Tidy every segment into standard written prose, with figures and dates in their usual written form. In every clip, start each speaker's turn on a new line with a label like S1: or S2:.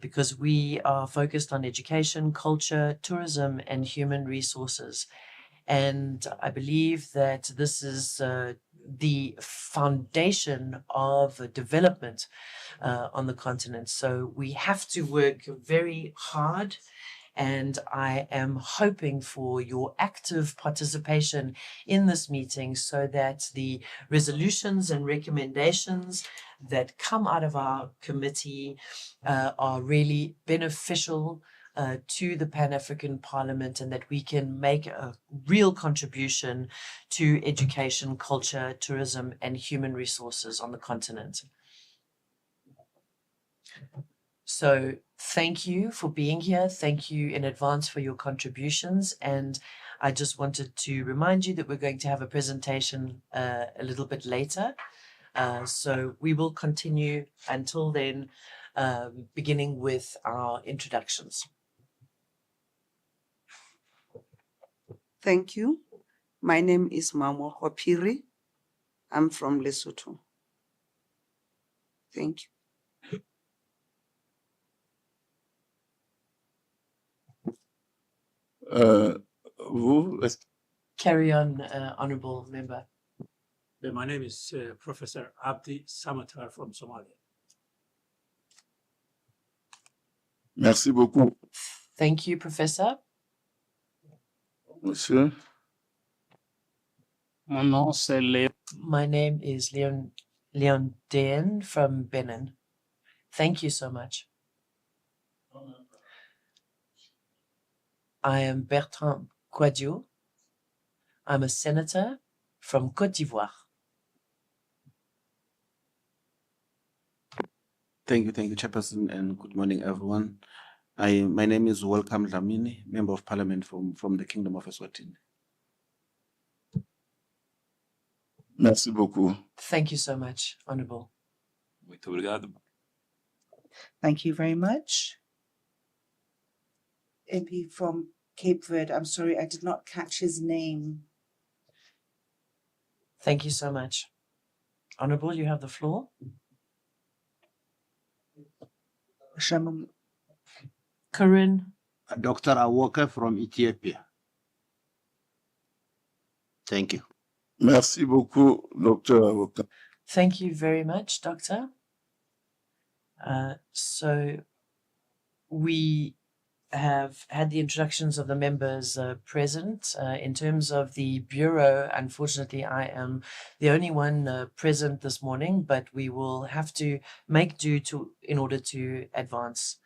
S1: because we are focused on education, culture, tourism, and human resources. And I believe that this is the foundation of development on the continent. So we have to work very hard, and I am hoping for your active participation in this meeting so that the resolutions and recommendations that come out of our committee are really beneficial to the Pan-African Parliament, and that we can make a real contribution to education, culture, tourism, and human resources on the continent. So thank you for being here. Thank you in advance for your contributions. And I just wanted to remind you that we're going to have a presentation a little bit later. So we will continue until then, beginning with our introductions.
S2: Thank you. My name is Mamo Hopiri. I'm from Lesotho. Thank you.
S1: Carry on, Honourable Member.
S3: My name is Professor Abdi Samatar from Somalia.
S4: Merci beaucoup.
S1: Thank you, Professor.
S4: Monsieur.
S1: My name is Leon Den from Benin. Thank you so much. I am Bertrand Quadio. I'm a senator from Côte d'Ivoire.
S5: Thank you, Chairperson, and good morning, everyone. My name is Welcome Dlamini, Member of Parliament from the Kingdom of Eswatini.
S4: Merci beaucoup.
S1: Thank you so much, Honourable.
S6: Muito obrigado.
S7: Thank you very much. MP from Cape Verde, I'm sorry, I did not catch his name.
S1: Thank you so much. Honourable, you have the floor. Corinne.
S8: Dr. Awoka from Ethiopia. Thank you.
S4: Merci beaucoup, Dr. Awoka.
S1: Thank you very much, Doctor. So we have had the introductions of the members present. In terms of the Bureau, unfortunately, I am the only one present this morning, but we will have to make do in order to advance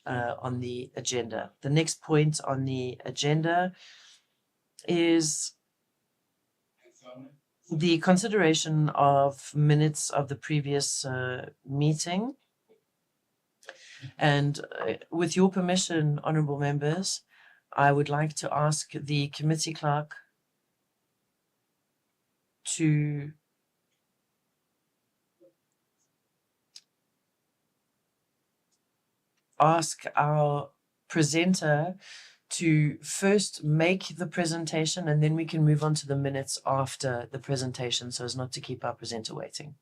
S1: on the agenda. The next point on the agenda is the consideration of minutes of the previous meeting. And with your permission, honourable members, I would like to ask the committee clerk to ask our presenter to first make the presentation, and then we can move on to the minutes after the presentation, so as not to keep our presenter waiting.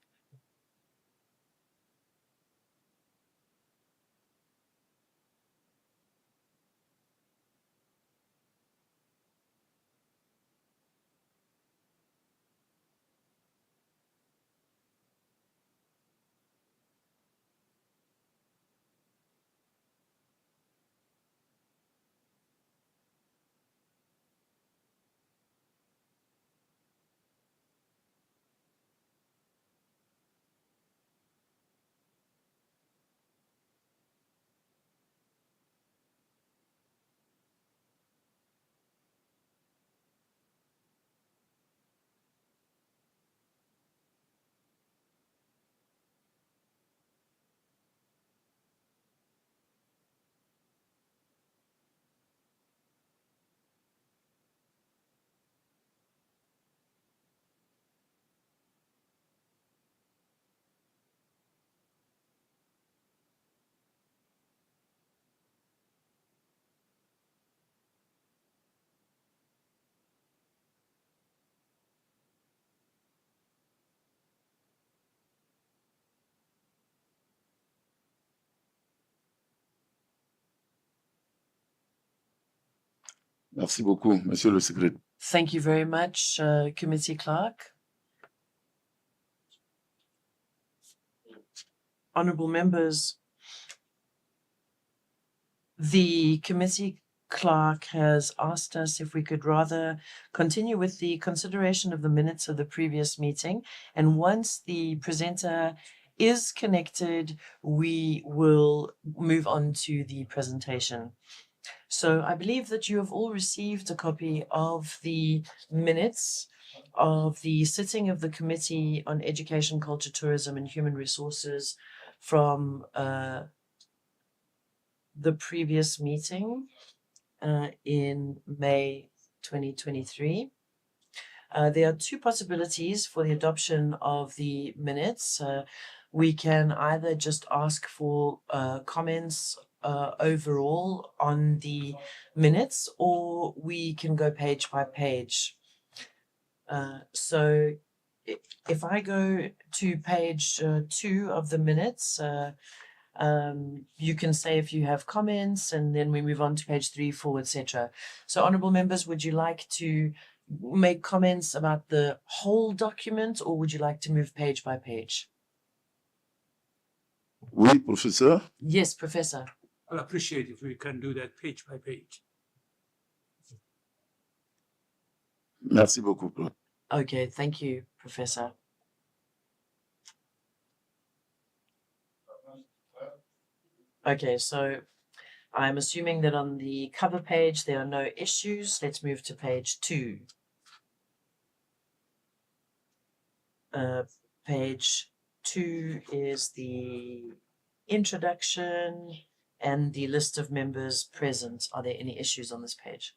S4: Merci beaucoup, Monsieur le Secrétaire.
S1: Thank you very much, Committee Clerk. Honourable members, the committee clerk has asked us if we could rather continue with the consideration of the minutes of the previous meeting, and once the presenter is connected, we will move on to the presentation. So I believe that you have all received a copy of the minutes of the sitting of the Committee on Education, Culture, Tourism and Human Resources from the previous meeting in May 2023. There are two possibilities for the adoption of the minutes. We can either just ask for comments overall on the minutes, or we can go page by page. So if I go to page 2 of the minutes, you can say if you have comments, and then we move on to page 3, 4, etc. So, honourable members, would you like to make comments about the whole document, or would you like to move page by page?
S4: Oui, professeur.
S1: Yes, Professor.
S3: I'll appreciate if we can do that page by page.
S4: Merci beaucoup.
S1: Okay, thank you, Professor. Okay, so I'm assuming that on the cover page there are no issues. Let's move to page 2. Page 2 is the introduction and the list of members present. Are there any issues on this page?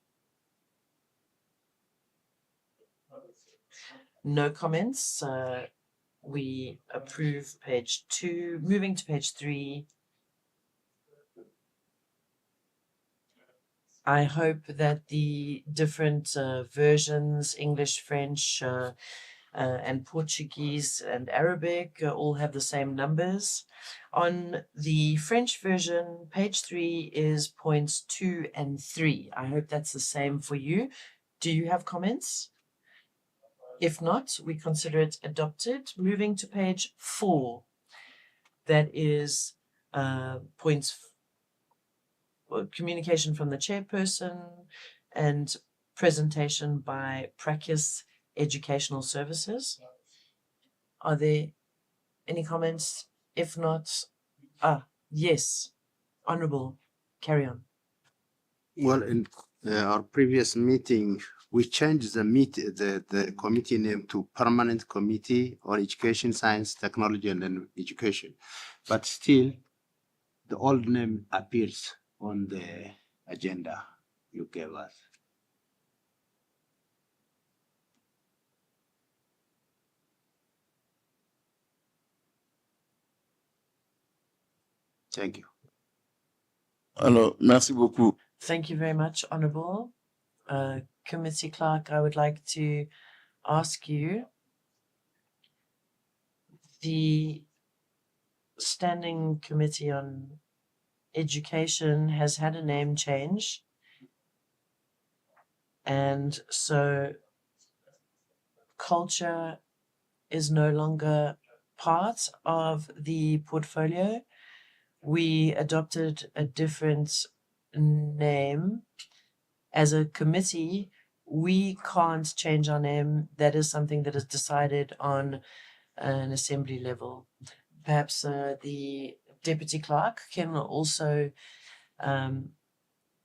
S1: No comments. We approve page 2. Moving to page 3. I hope that the different versions, English, French, and Portuguese and Arabic, all have the same numbers. On the French version, page 3 is points 2 and 3. I hope that's the same for you. Do you have comments? If not, we consider it adopted. Moving to page 4, that is points communication from the chairperson and presentation by Praxis Educational Services. Are there any comments? If not, yes, Honourable, carry on.
S8: Well, in our previous meeting, we changed the committee name to Permanent Committee on Education, Science, Technology, and then Education. But still, the old name appears on the agenda you gave us. Thank you.
S4: Alors, merci beaucoup.
S1: Thank you very much, Honourable. Committee Clerk, I would like to ask you, the Standing Committee on Education has had a name change, and so culture is no longer part of the portfolio. We adopted a different name. As a committee, we can't change our name. That is something that is decided on an assembly level. Perhaps the Deputy Clerk can also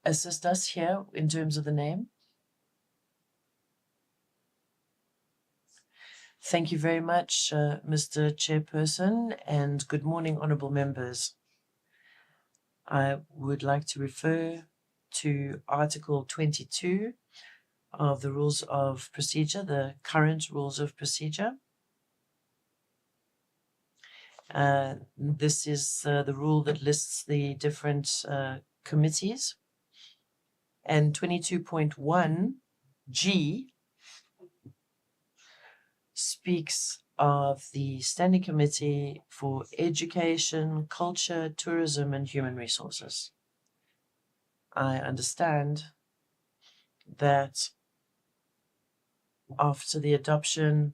S1: assist us here in terms of the name. Thank you very much, Mr. Chairperson, and good morning, honourable members. I would like to refer to Article 22 of the Rules of Procedure, the current Rules of Procedure. This is the rule that lists the different committees. And 22.1G speaks of the Standing Committee for Education, Culture, Tourism and Human Resources. I understand that after the adoption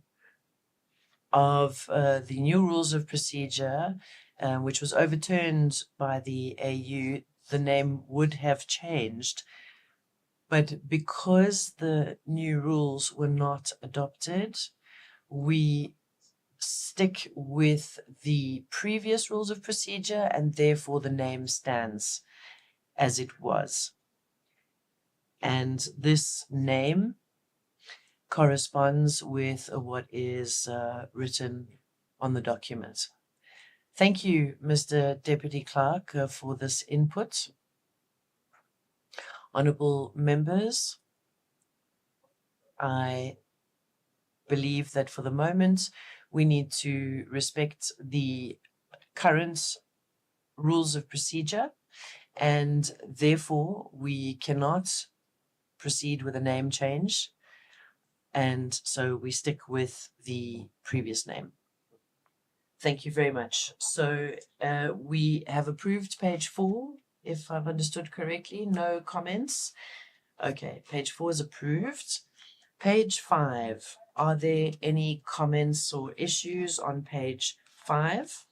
S1: of the new rules of procedure, which was overturned by the AU, the name would have changed. But because the new rules were not adopted, we stick with the previous rules of procedure, and therefore the name stands as it was. And this name corresponds with what is written on the document. Thank you, Mr. Deputy Clerk, for this input. Honourable members, I believe that for the moment we need to respect the current rules of procedure, and therefore we cannot proceed with a name change, and so we stick with the previous name. Thank you very much. So we have approved page 4, if I've understood correctly. No comments. Okay, page 4 is approved. Page 5. Are there any comments or issues on page 5?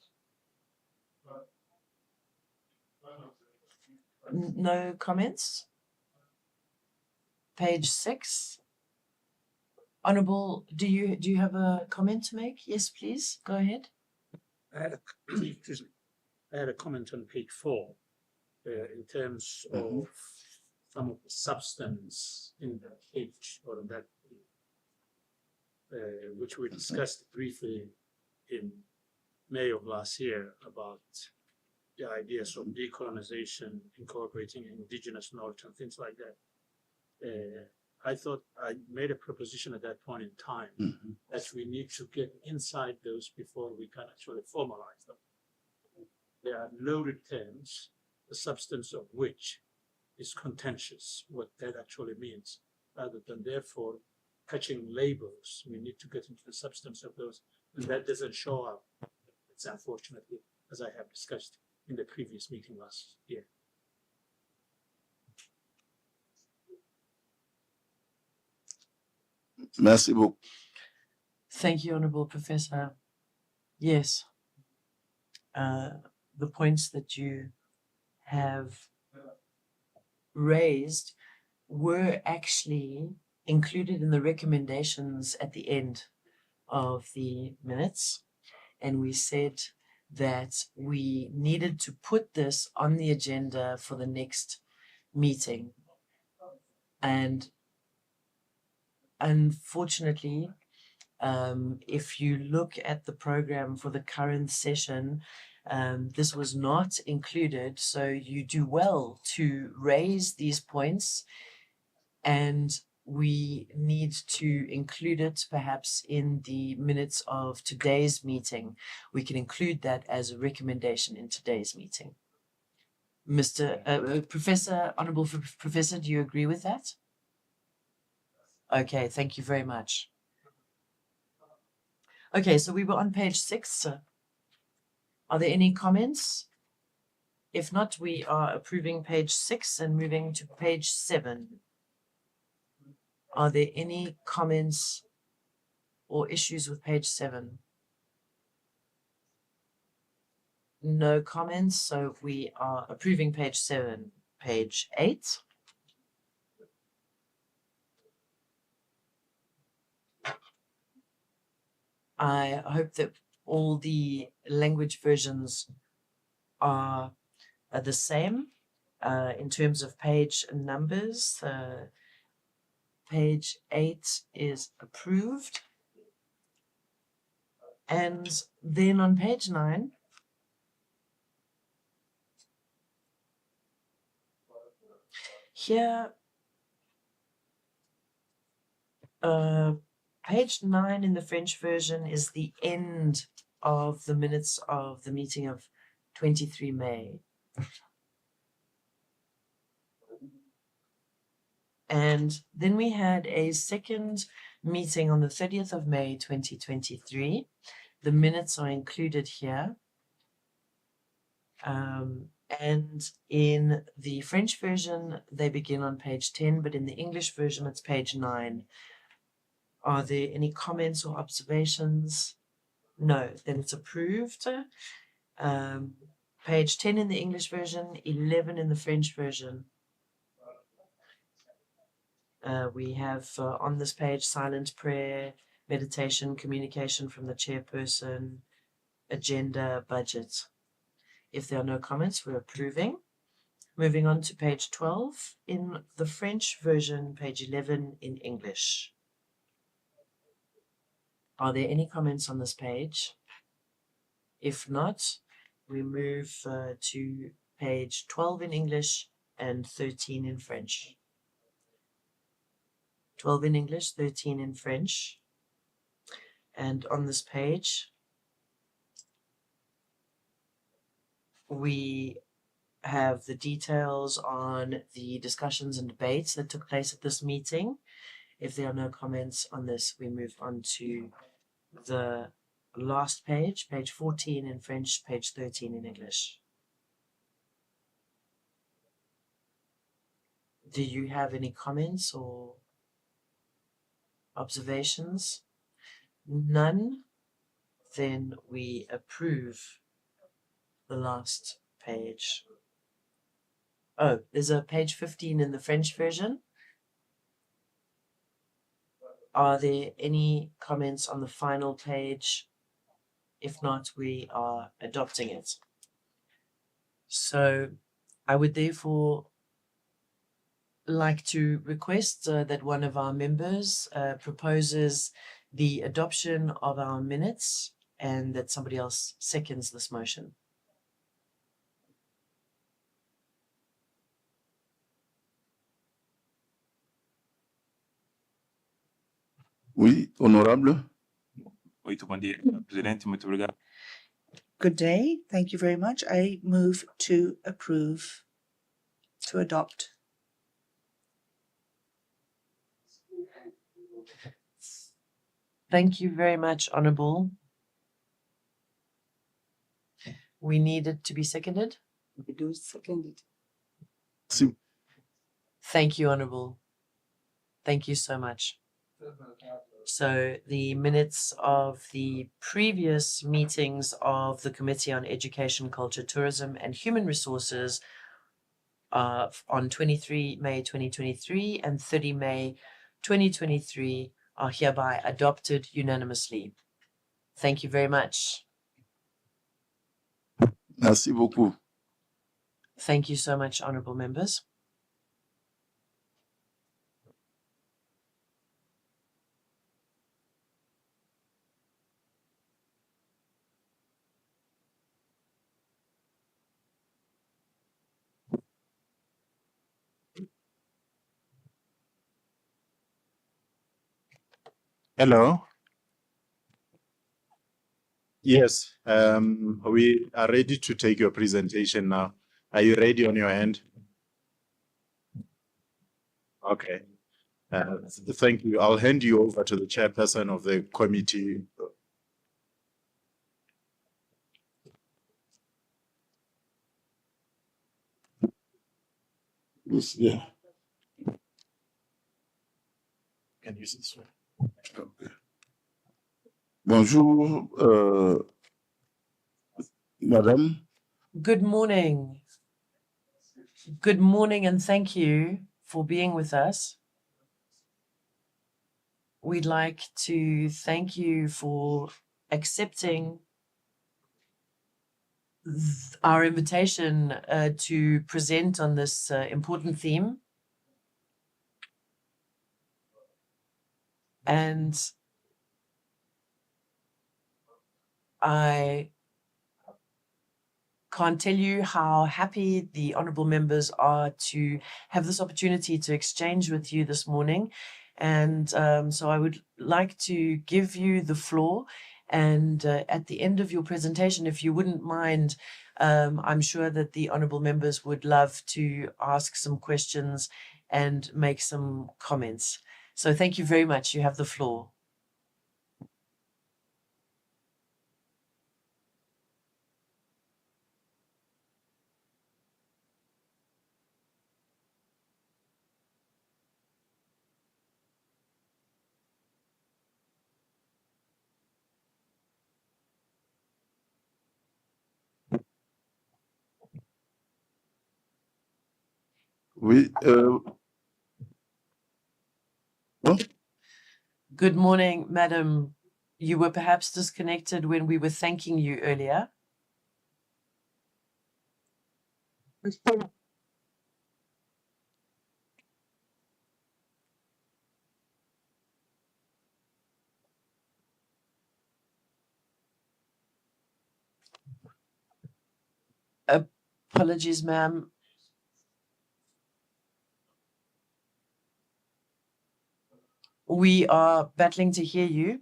S1: No comments. Page 6. Honourable, do you have a comment to make? Yes, please. Go ahead.
S3: Excuse me. I had a comment on page 4 in terms of some of the substance in that page or in that which we discussed briefly in May of last year about the ideas of decolonization, incorporating indigenous knowledge and things like that. I thought I made a proposition at that point in time that we need to get inside those before we can actually formalize them. There are loaded terms, the substance of which is contentious, what that actually means, rather than therefore catching labels. We need to get into the substance of those, and that doesn't show up. It's unfortunately, as I have discussed in the previous meeting last year.
S4: Merci beaucoup.
S1: Thank you, Honourable Professor. Yes, the points that you have raised were actually included in the recommendations at the end of the minutes, and we said that we needed to put this on the agenda for the next meeting. And unfortunately, if you look at the program for the current session, this was not included. So you do well to raise these points, and we need to include it perhaps in the minutes of today's meeting. We can include that as a recommendation in today's meeting. Mr. Professor, Honourable Professor, do you agree with that? Okay, thank you very much. Okay, so we were on page 6. Are there any comments? If not, we are approving page 6 and moving to page 7. Are there any comments or issues with page 7? No comments, so we are approving page 7. Page 8. I hope that all the language versions are the same in terms of page numbers. Page 8 is approved. And then on page 9, here, page 9 in the French version is the end of the minutes of the meeting of 23 May. And then we had a second meeting on the 30th of May, 2023. The minutes are included here. And in the French version, they begin on page 10, but in the English version, it's page 9. Are there any comments or observations? No, then it's approved. Page 10 in the English version, 11 in the French version. We have on this page silent prayer, meditation, communication from the chairperson, agenda, budget. If there are no comments, we're approving. Moving on to page 12 in the French version, page 11 in English. Are there any comments on this page? If not, we move to page 12 in English and 13 in French. 12 in English, 13 in French. And on this page, we have the details on the discussions and debates that took place at this meeting. If there are no comments on this, we move on to the last page, page 14 in French, page 13 in English. Do you have any comments or observations? None? Then we approve the last page. Oh, there's a page 15 in the French version. Are there any comments on the final page? If not, we are adopting it. So I would therefore like to request that one of our members proposes the adoption of our minutes and that somebody else seconds this motion.
S4: Oui, honorable.
S6: Muito bom dia, Presidente. Muito obrigado.
S7: Good day. Thank you very much. I move to approve, to adopt.
S1: Thank you very much, Honorable. We need it to be seconded.
S2: We do second it.
S4: Si-
S1: Thank you, Honorable. Thank you so much. So the minutes of the previous meetings of the Committee on Education, Culture, Tourism and Human Resources on 23 May 2023 and 30 May 2023 are hereby adopted unanimously. Thank you very much.
S4: Merci beaucoup.
S1: Thank you so much, honorable members.
S9: Hello. Yes, we are ready to take your presentation now. Are you ready on your end? Okay. Thank you. I'll hand you over to the chairperson of the committee.
S4: Yes, yeah.
S9: Can use this one.
S4: Okay. Bonjour, madame.
S1: Good morning. Good morning and thank you for being with us. We'd like to thank you for accepting our invitation to present on this important theme. And I can't tell you how happy the honorable members are to have this opportunity to exchange with you this morning. And so I would like to give you the floor. And at the end of your presentation, if you wouldn't mind, I'm sure that the honorable members would love to ask some questions and make some comments. So thank you very much. You have the floor.
S4: Oui, bon,
S1: Good morning, Madam. You were perhaps disconnected when we were thanking you earlier. Apologies, ma'am. We are battling to hear you.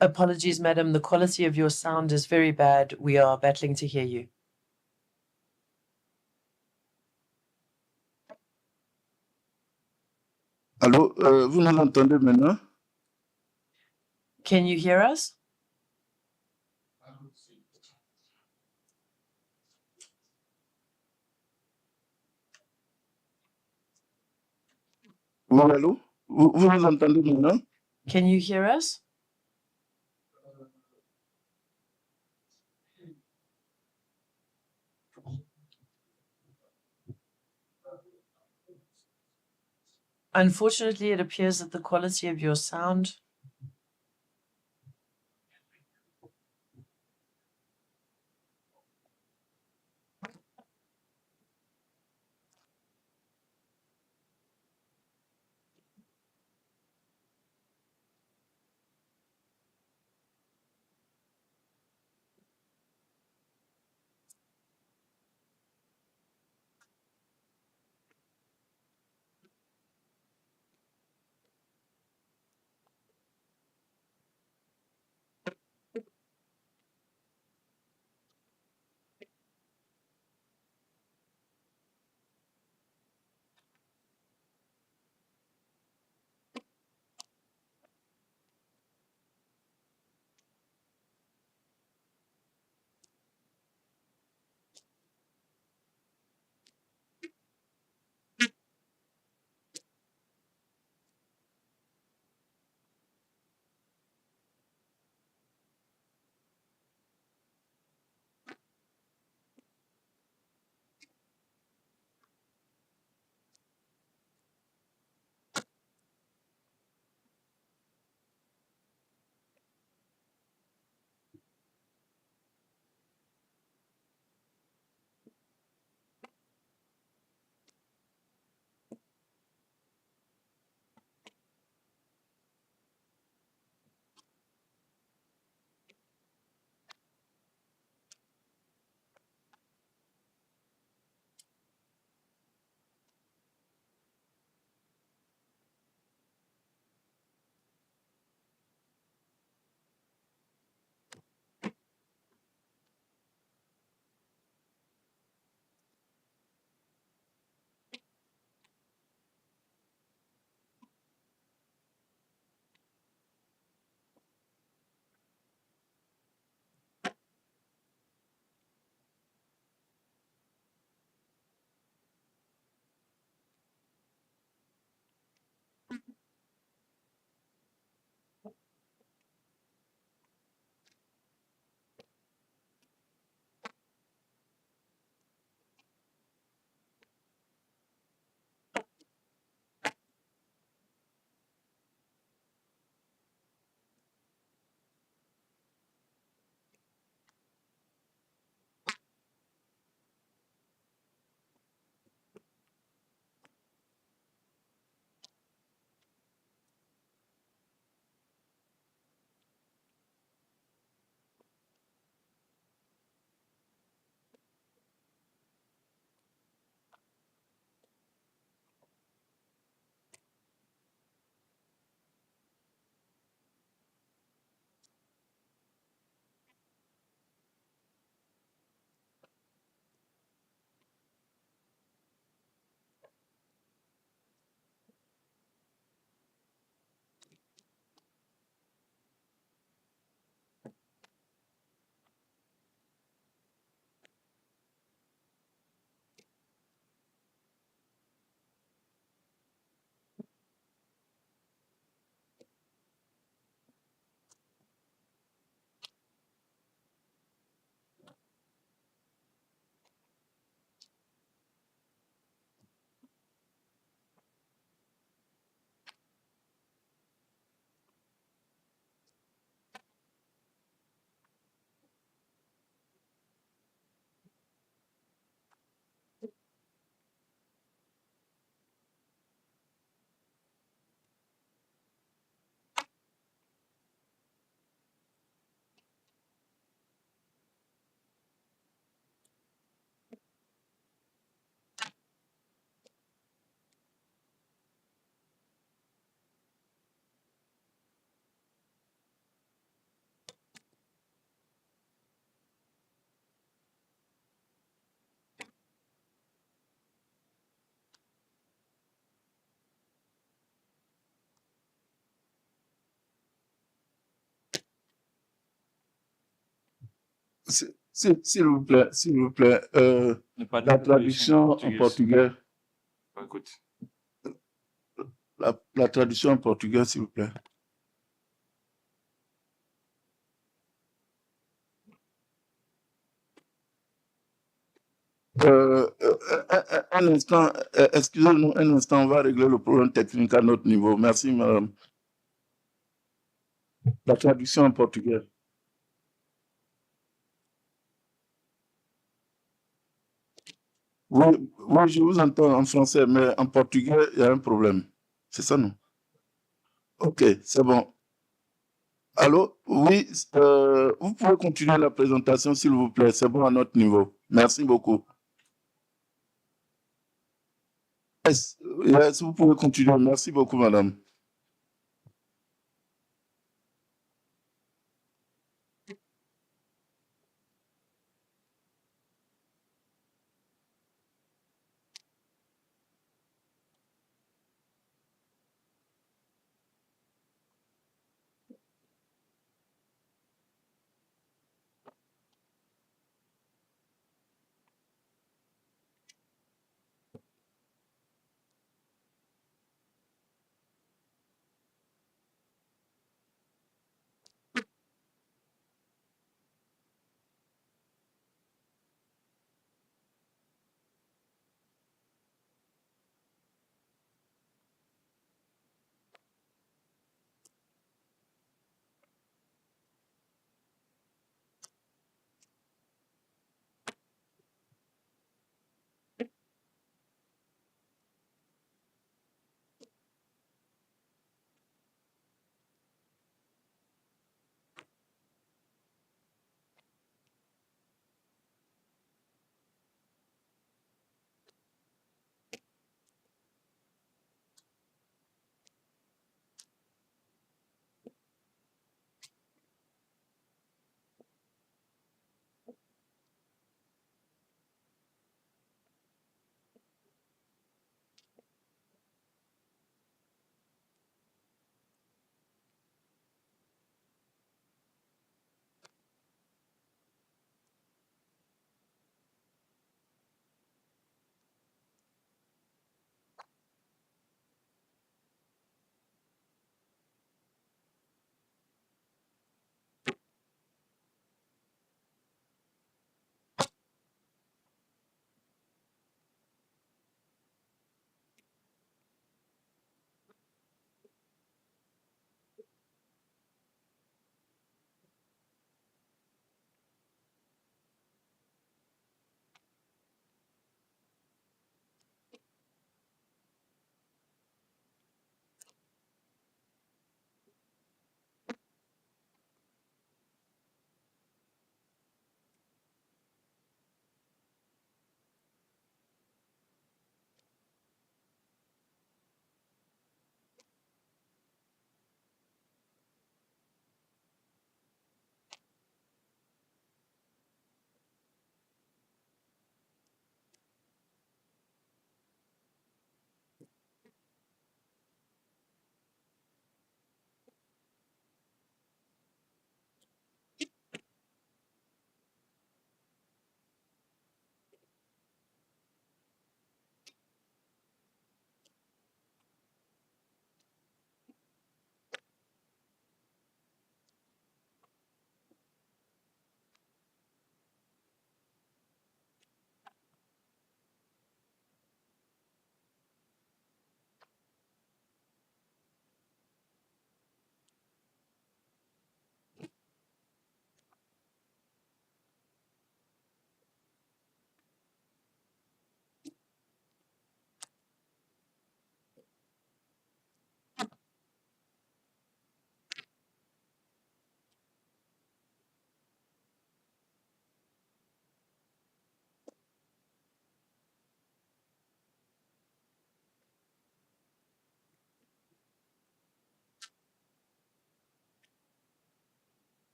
S1: Apologies, madam. The quality of your sound is very bad. We are battling to hear you.
S4: allô, vous nous entendez maintenant?
S1: Can you hear us?
S4: Oui, allô? Vous nous entendez maintenant?
S1: Can you hear us? Unfortunately, it appears that the quality of your sound
S4: S'il vous plaît, s'il vous plaît,
S6: Ne pas de
S4: la
S6: traduction
S4: traduction en
S6: portugaise.
S4: portugais,
S6: Écoute.
S4: la traduction en portugais, s'il vous plaît. Un instant, excusez-nous, un instant, on va régler le problème technique à notre niveau. Merci, madame. La traduction en portugais. Oui, oui, je vous entends en français, mais en portugais, il y a un problème. C'est ça, non? Ok, c'est bon. Allô? Oui, vous pouvez continuer la présentation, s'il vous plaît. C'est bon à notre niveau. Merci beaucoup. Yes, vous pouvez continuer. Merci beaucoup, madame.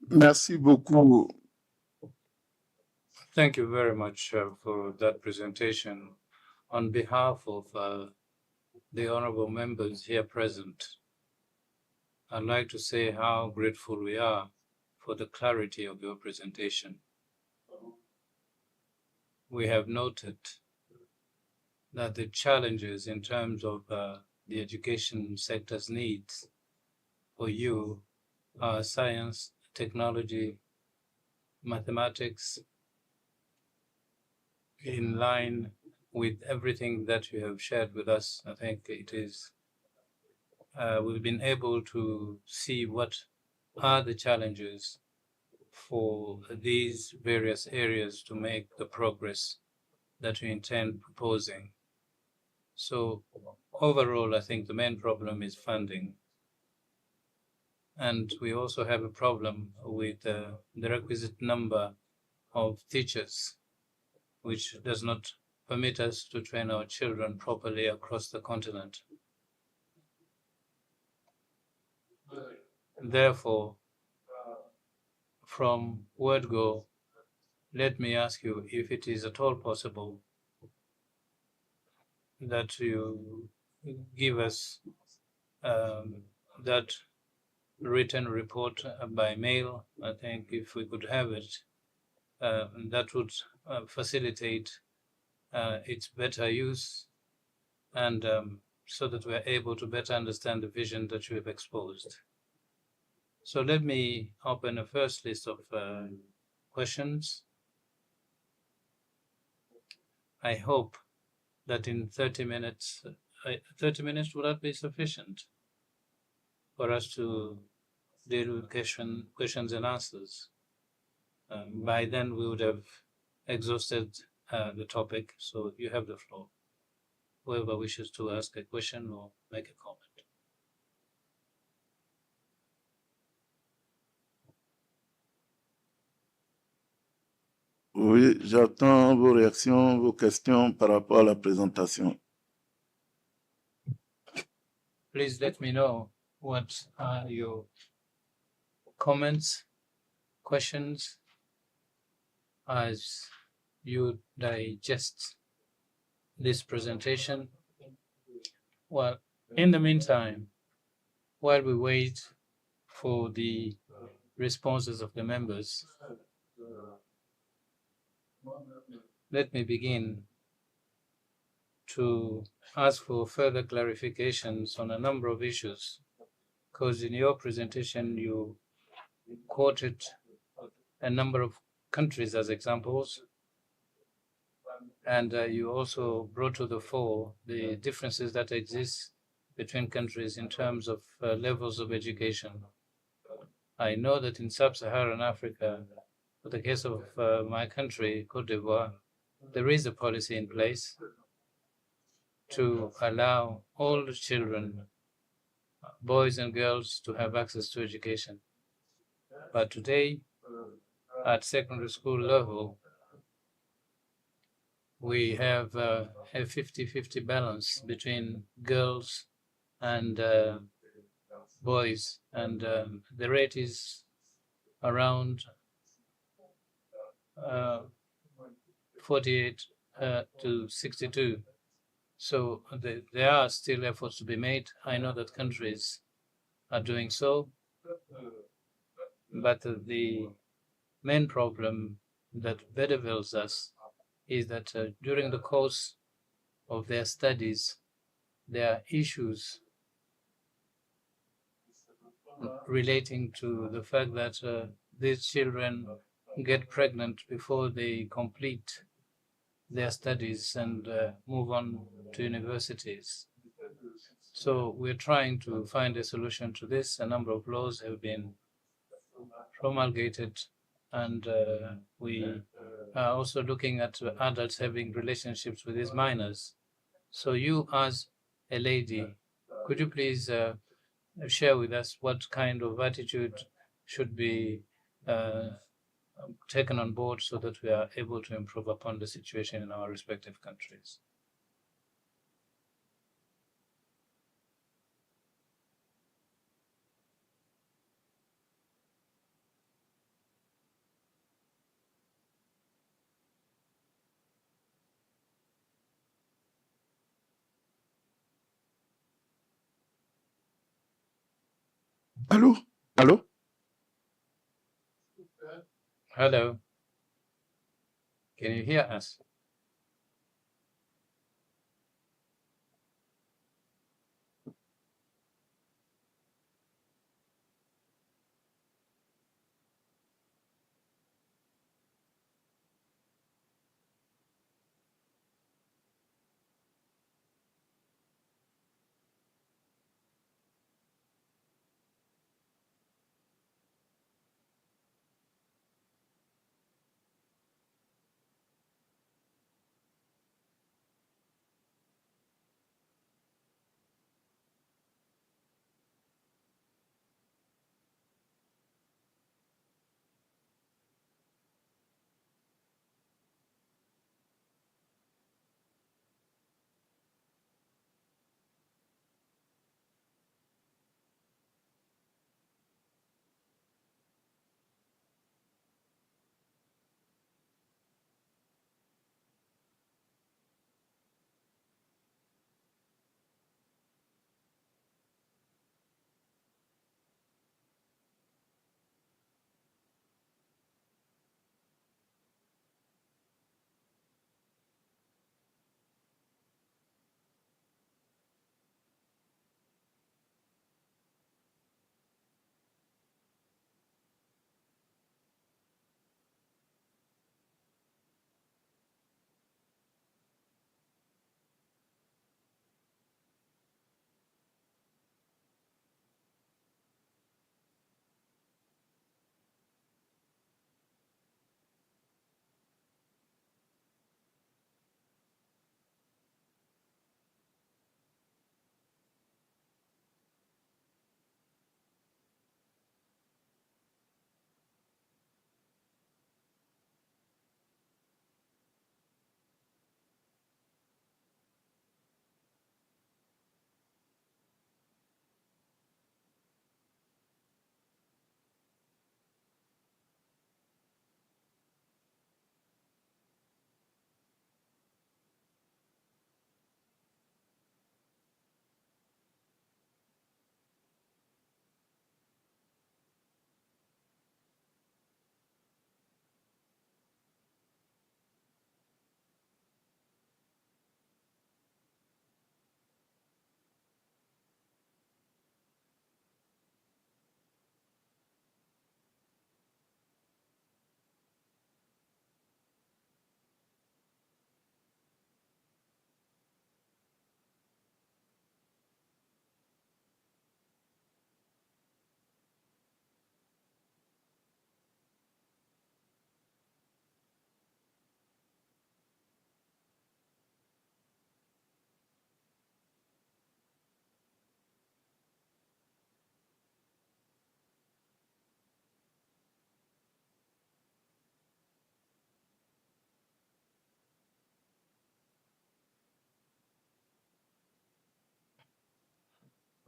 S4: Merci beaucoup.
S10: Thank you very much for that presentation. On behalf of the honorable members here present, I'd like to say how grateful we are for the clarity of your presentation. We have noted that the challenges in terms of the education sector's needs for you are science, technology, mathematics, in line with everything that you have shared with us. I think it is, we've been able to see what are the challenges for these various areas to make the progress that we intend proposing. So overall, I think the main problem is funding. And we also have a problem with the requisite number of teachers, which does not permit us to train our children properly across the continent. Therefore, from word go, let me ask you if it is at all possible that you give us that written report by mail. I think if we could have it, that would facilitate its better use, and so that we're able to better understand the vision that you have exposed. So let me open a first list of questions. I hope that in 30 minutes, 30 minutes, would that be sufficient for us to deal with questions and answers? By then we would have exhausted the topic, so you have the floor. Whoever wishes to ask a question or make a comment.
S4: Oui, j'attends vos réactions, vos questions par rapport à la présentation.
S10: Please let me know what are your comments, questions, as you digest this presentation. Well, in the meantime, while we wait for the responses of the members, let me begin to ask for further clarifications on a number of issues, because in your presentation you quoted a number of countries as examples, and you also brought to the fore the differences that exist between countries in terms of levels of education. I know that in sub-Saharan Africa, for the case of my country, Cote d'Ivoire, there is a policy in place to allow all the children, boys and girls, to have access to education. But today, at secondary school level, we have a 50-50 balance between girls and boys, and the rate is around 48 to 62. So there are still efforts to be made. I know that countries are doing so, but the main problem that bedevils us is that during the course of their studies, there are issues relating to the fact that these children get pregnant before they complete their studies and move on to universities. So we're trying to find a solution to this. A number of laws have been promulgated, and we are also looking at adults having relationships with these minors. So you, as a lady, could you please share with us what kind of attitude should be taken on board so that we are able to improve upon the situation in our respective countries?
S4: Allô? Allô?
S10: Hello. Can you hear us?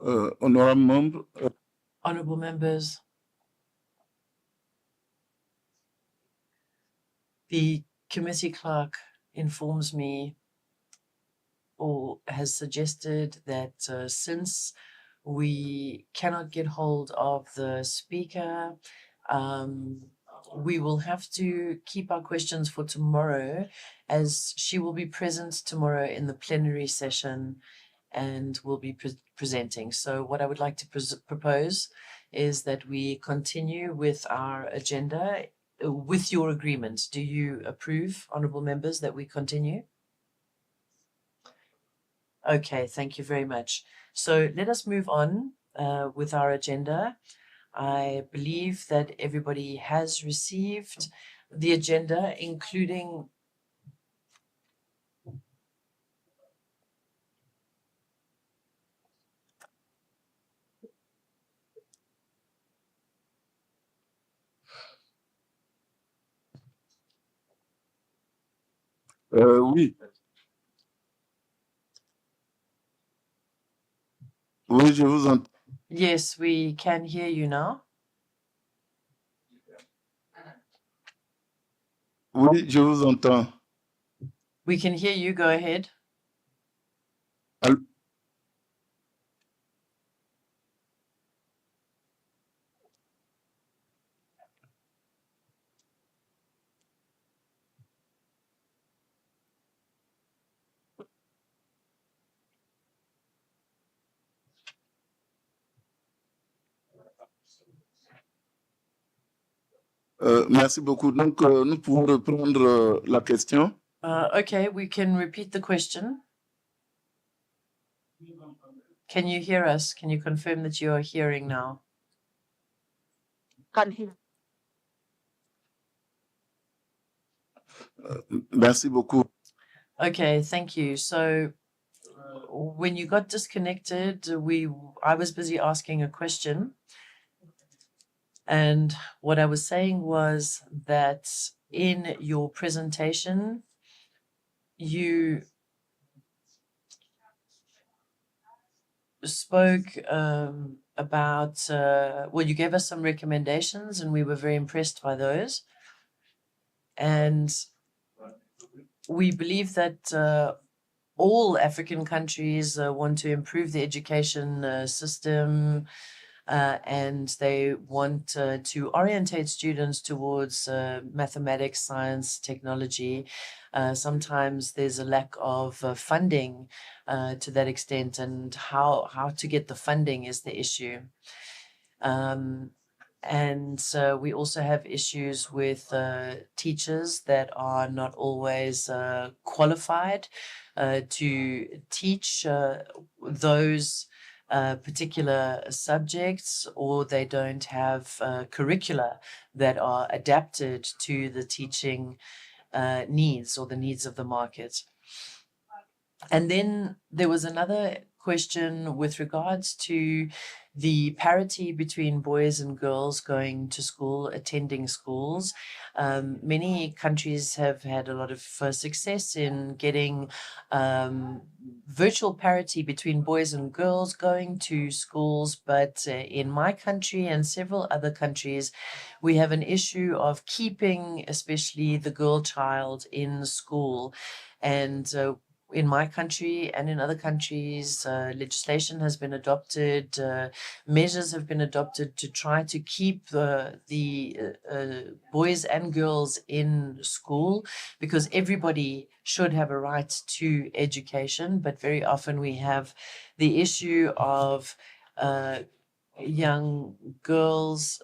S4: Honorable membre,
S1: Honorable members, the committee clerk informs me or has suggested that since we cannot get hold of the speaker, we will have to keep our questions for tomorrow, as she will be present tomorrow in the plenary session and will be presenting. So what I would like to propose is that we continue with our agenda with your agreement. Do you approve, honorable members, that we continue? Okay, thank you very much. So let us move on with our agenda. I believe that everybody has received the agenda, including
S4: oui. Oui, je vous entends.
S1: Yes, we can hear you now.
S4: Oui, je vous entends.
S1: We can hear you. Go ahead.
S4: Allô? Merci beaucoup. Donc, nous pouvons reprendre la question.
S1: Okay, we can repeat the question. Can you hear us? Can you confirm that you are hearing now?
S2: Can hear.
S4: Merci beaucoup.
S1: Okay, thank you. So when you got disconnected, I was busy asking a question. And what I was saying was that in your presentation, you spoke about, well, you gave us some recommendations and we were very impressed by those. And we believe that all African countries want to improve the education system, and they want to orientate students towards mathematics, science, technology. Sometimes there's a lack of funding to that extent, and how to get the funding is the issue. And so we also have issues with teachers that are not always qualified to teach those particular subjects, or they don't have curricula that are adapted to the teaching needs or the needs of the market. And then there was another question with regards to the parity between boys and girls going to school, attending schools. Many countries have had a lot of success in getting virtual parity between boys and girls going to schools, but in my country and several other countries, we have an issue of keeping especially the girl child in school. And in my country and in other countries, legislation has been adopted, measures have been adopted to try to keep the boys and girls in school, because everybody should have a right to education. But very often we have the issue of young girls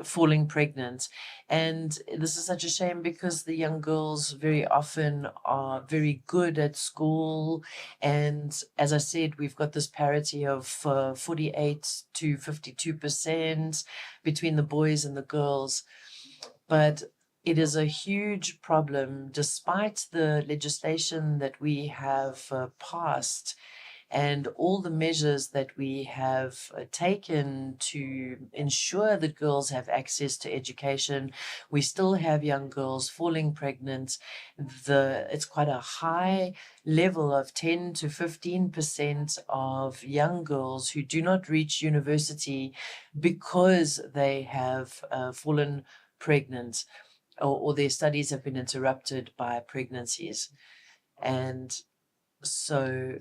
S1: falling pregnant, and this is such a shame because the young girls very often are very good at school, and as I said, we've got this parity of 48 to 52% between the boys and the girls, but it is a huge problem despite the legislation that we have passed and all the measures that we have taken to ensure that girls have access to education. We still have young girls falling pregnant. It's quite a high level of 10 to 15% of young girls who do not reach university because they have fallen pregnant, or their studies have been interrupted by pregnancies. And so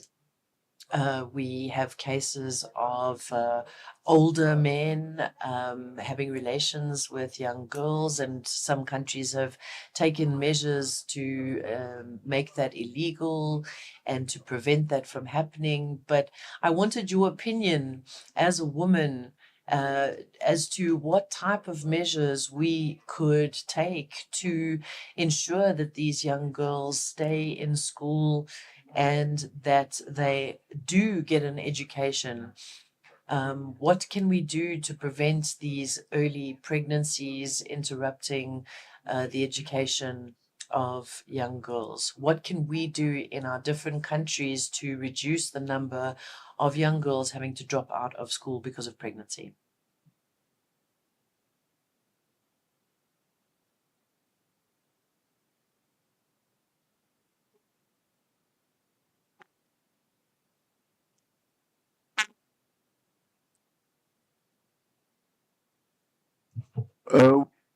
S1: we have cases of older men having relations with young girls, and some countries have taken measures to make that illegal and to prevent that from happening. But I wanted your opinion as a woman as to what type of measures we could take to ensure that these young girls stay in school and that they do get an education. What can we do to prevent these early pregnancies interrupting the education of young girls? What can we do in our different countries to reduce the number of young girls having to drop out of school because of pregnancy?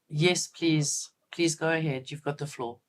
S1: Yes, please. Please go ahead. You've got the floor.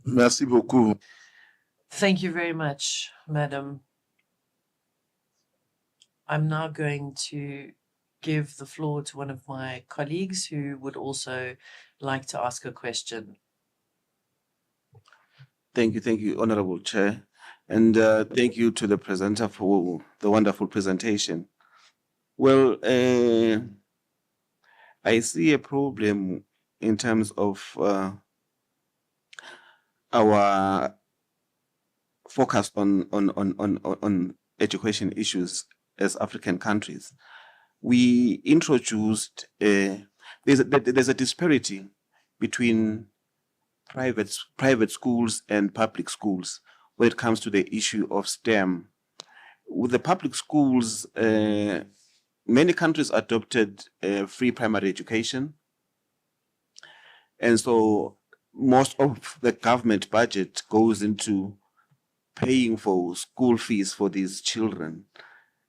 S4: Merci beaucoup.
S1: Thank you very much, Madam. I'm now going to give the floor to one of my colleagues who would also like to ask a question.
S5: Thank you, Honorable Chair. And thank you to the presenter for the wonderful presentation. Well, I see a problem in terms of our focus on education issues as African countries. We introduced there's a disparity between private schools and public schools when it comes to the issue of STEM. With the public schools, many countries adopted free primary education, and so most of the government budget goes into paying for school fees for these children,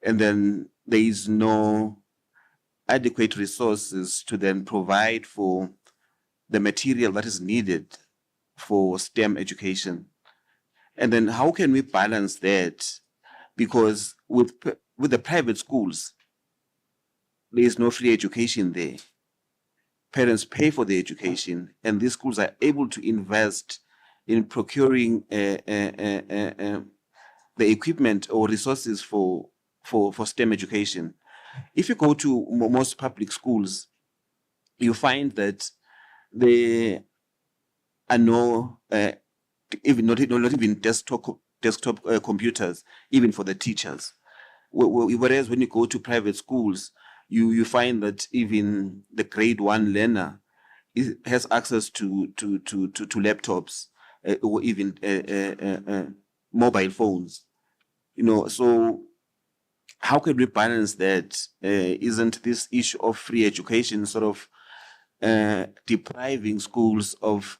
S5: and then there is no adequate resources to then provide for the material that is needed for STEM education. And then how can we balance that? Because with the private schools, there is no free education there. Parents pay for the education, and these schools are able to invest in procuring the equipment or resources for STEM education. If you go to most public schools, you find that there are not even desktop computers, even for the teachers. Whereas when you go to private schools, you find that even the grade 1 learner has access to laptops or even mobile phones. So how can we balance that? Isn't this issue of free education sort of depriving schools of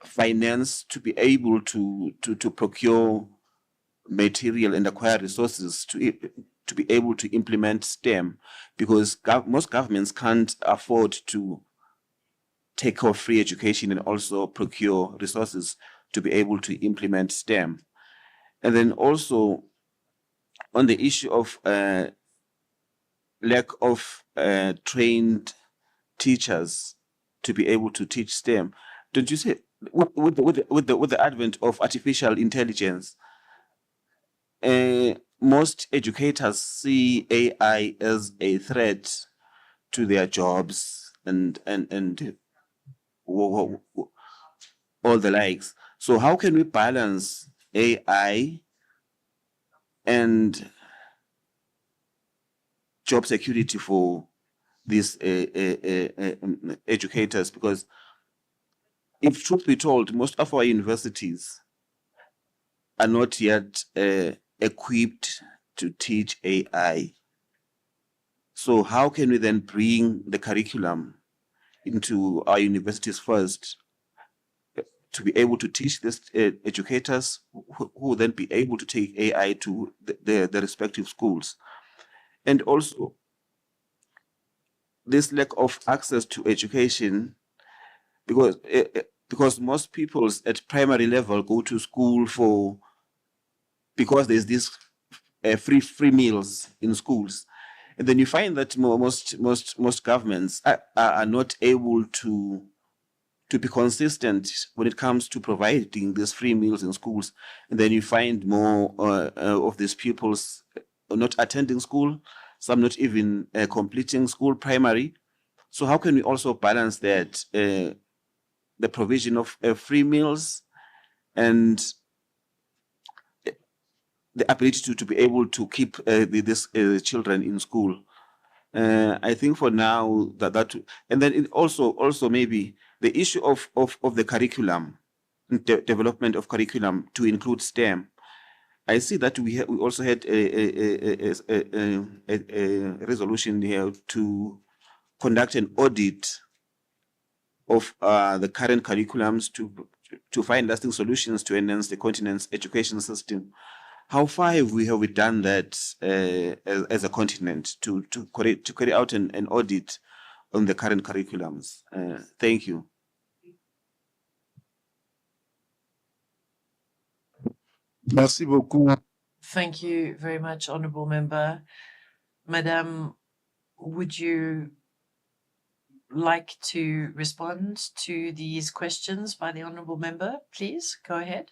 S5: finance to be able to procure material and acquire resources to be able to implement STEM? Because most governments can't afford to take off free education and also procure resources to be able to implement STEM. And then also on the issue of lack of trained teachers to be able to teach STEM, don't you say with the advent of artificial intelligence, most educators see AI as a threat to their jobs and all the likes. So how can we balance AI and job security for these educators? Because if truth be told, most of our universities are not yet equipped to teach AI. So how can we then bring the curriculum into our universities first to be able to teach these educators who will then be able to take AI to the respective schools? And also, this lack of access to education, because most people at primary level go to school because there's this free meals in schools, and then you find that most governments are not able to be consistent when it comes to providing these free meals in schools, and then you find more of these pupils not attending school, some not even completing school primary. So how can we also balance that, the provision of free meals and the ability to be able to keep these children in school? I think for now that and then it also maybe the issue of the curriculum, development of curriculum to include STEM. I see that we also had a resolution here to conduct an audit of the current curriculums to find lasting solutions to enhance the continent's education system. How far have we done that as a continent to carry out an audit on the current curriculums? Thank you.
S4: Merci beaucoup.
S1: Thank you very much, Honourable Member. Madam, would you like to respond to these questions by the Honourable Member? Please, go ahead.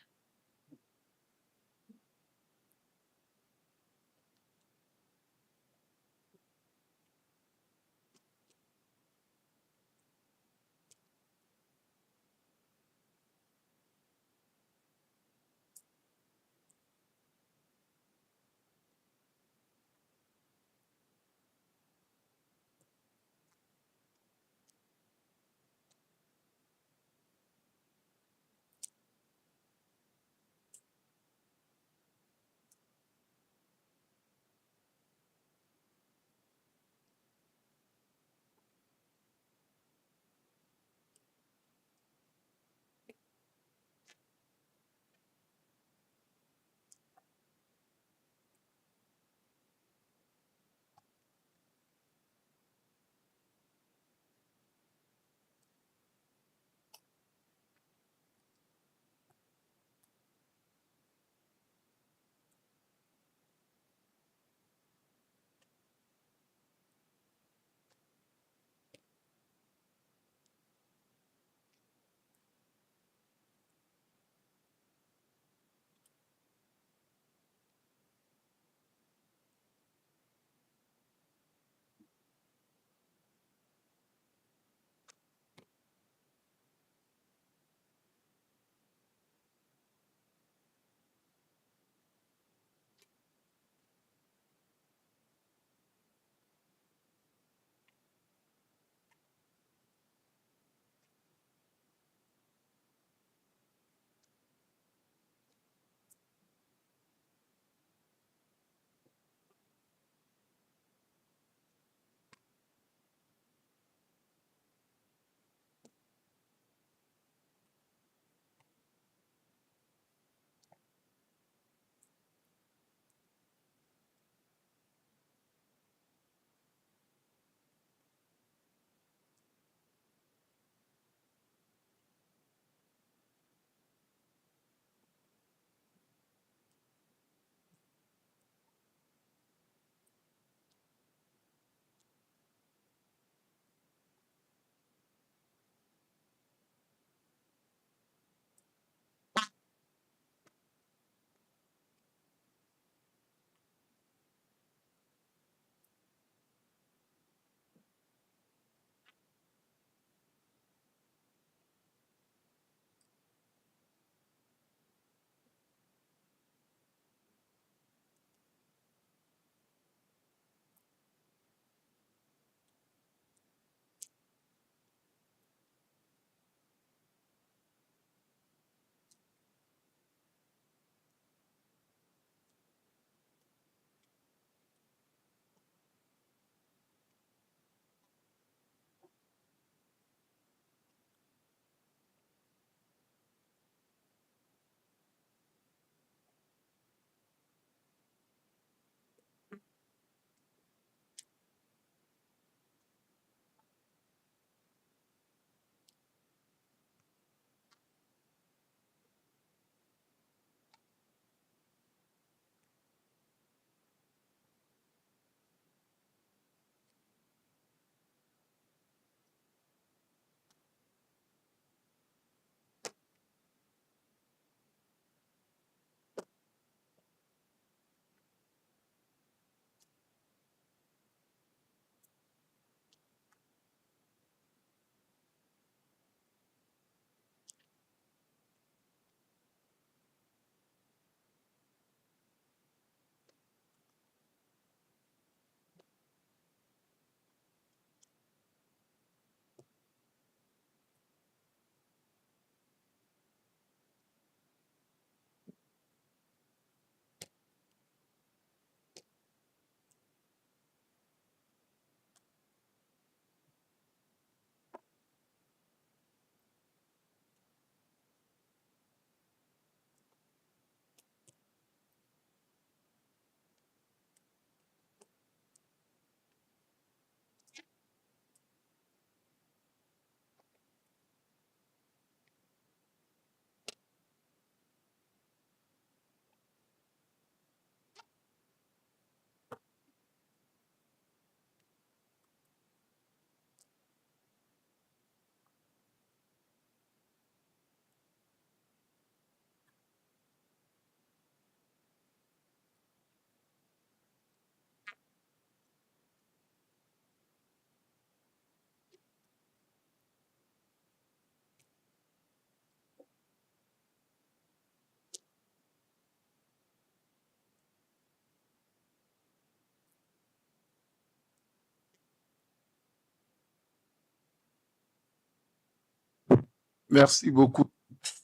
S4: Merci beaucoup.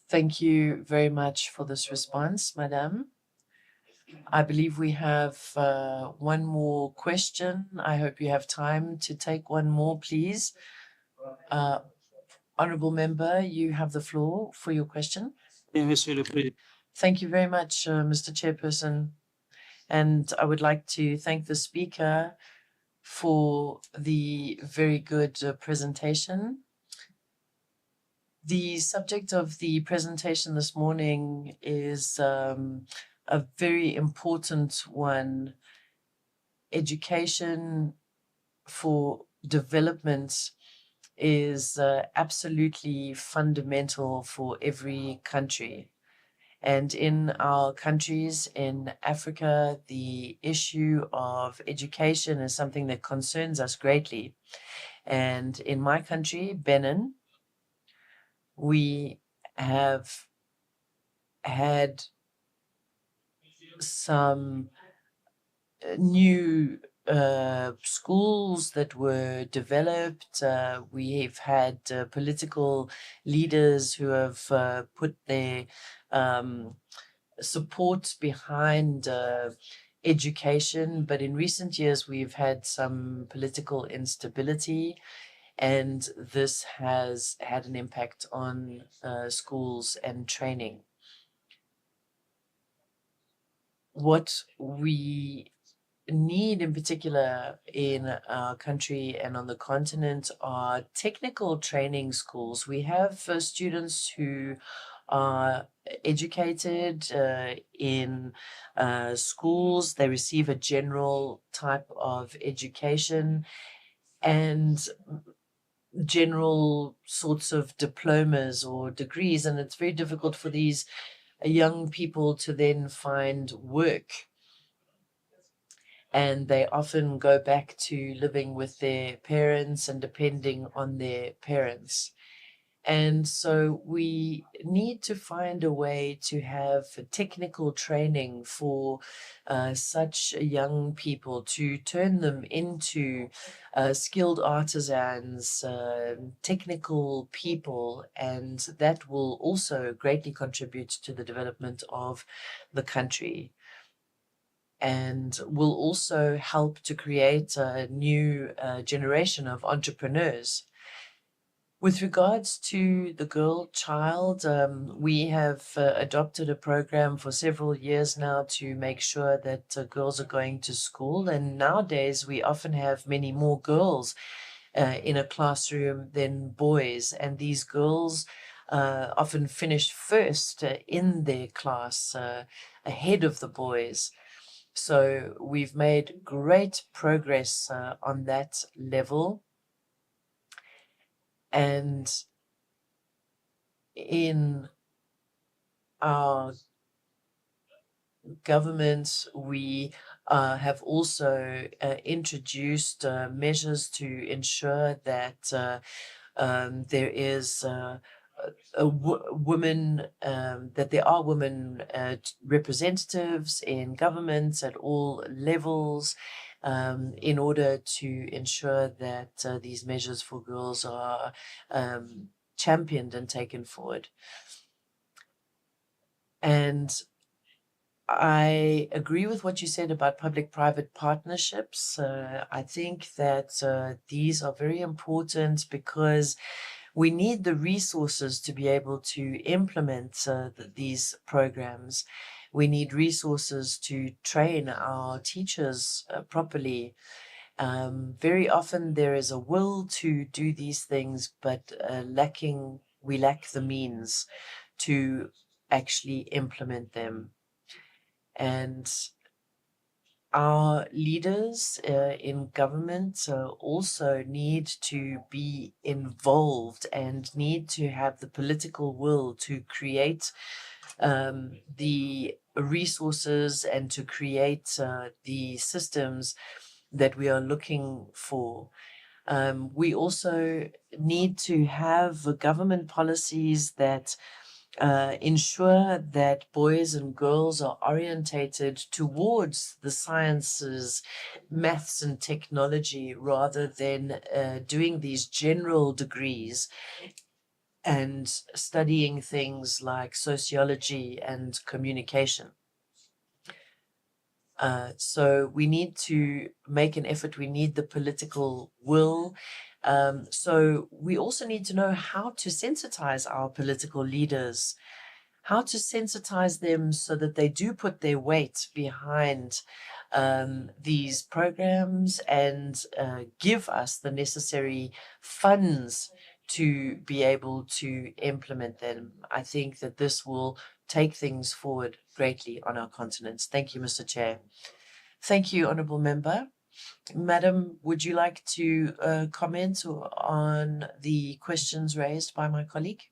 S1: Thank you very much for this response, Madame. I believe we have one more question. I hope you have time to take one more, please. Honorable Member, you have the floor for your question. Thank you very much, Mr. Chairperson. And I would like to thank the speaker for the very good presentation. The subject of the presentation this morning is a very important one. Education for development is absolutely fundamental for every country. And in our countries in Africa, the issue of education is something that concerns us greatly. And in my country, Benin, we have had some new schools that were developed. We've had political leaders who have put their support behind education, but in recent years we've had some political instability, and this has had an impact on schools and training. What we need in particular in our country and on the continent are technical training schools. We have students who are educated in schools. They receive a general type of education and general sorts of diplomas or degrees, and it's very difficult for these young people to then find work. And they often go back to living with their parents and depending on their parents. And so we need to find a way to have technical training for such young people, to turn them into skilled artisans, technical people, and that will also greatly contribute to the development of the country, and will also help to create a new generation of entrepreneurs. With regards to the girl child, we have adopted a program for several years now to make sure that girls are going to school, and nowadays we often have many more girls in a classroom than boys, and these girls often finish first in their class ahead of the boys. So we've made great progress on that level. And in our government, we have also introduced measures to ensure that there is women, that there are women representatives in governments at all levels, in order to ensure that these measures for girls are championed and taken forward. And I agree with what you said about public-private partnerships. I think that these are very important because we need the resources to be able to implement these programs. We need resources to train our teachers properly. Very often there is a will to do these things, but we lack the means to actually implement them. And our leaders in government also need to be involved and need to have the political will to create the resources and to create the systems that we are looking for. We also need to have government policies that ensure that boys and girls are orientated towards the sciences, maths and technology, rather than doing these general degrees and studying things like sociology and communication. So we need to make an effort. We need the political will. So we also need to know how to sensitize our political leaders, how to sensitize them so that they do put their weight behind these programs and give us the necessary funds to be able to implement them. I think that this will take things forward greatly on our continent. Thank you, Mr. Chair. Thank you, Honourable Member. Madam, would you like to comment on the questions raised by my colleague?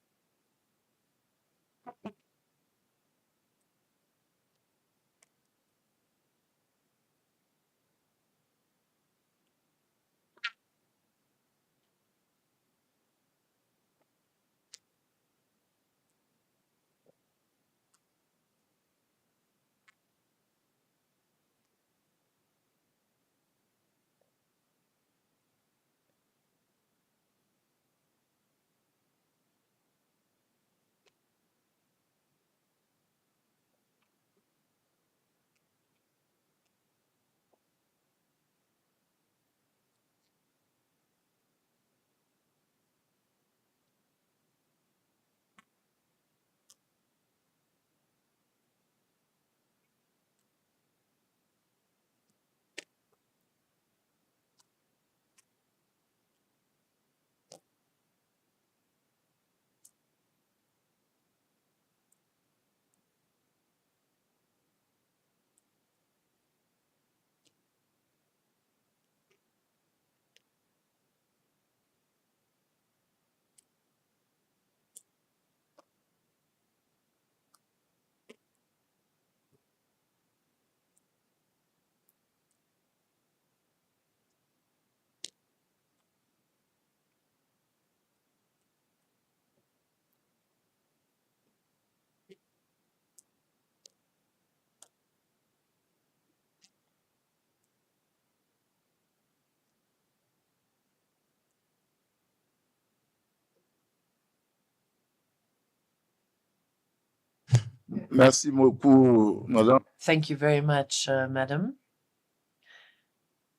S4: Merci beaucoup, madame.
S1: Thank you very much, Madam.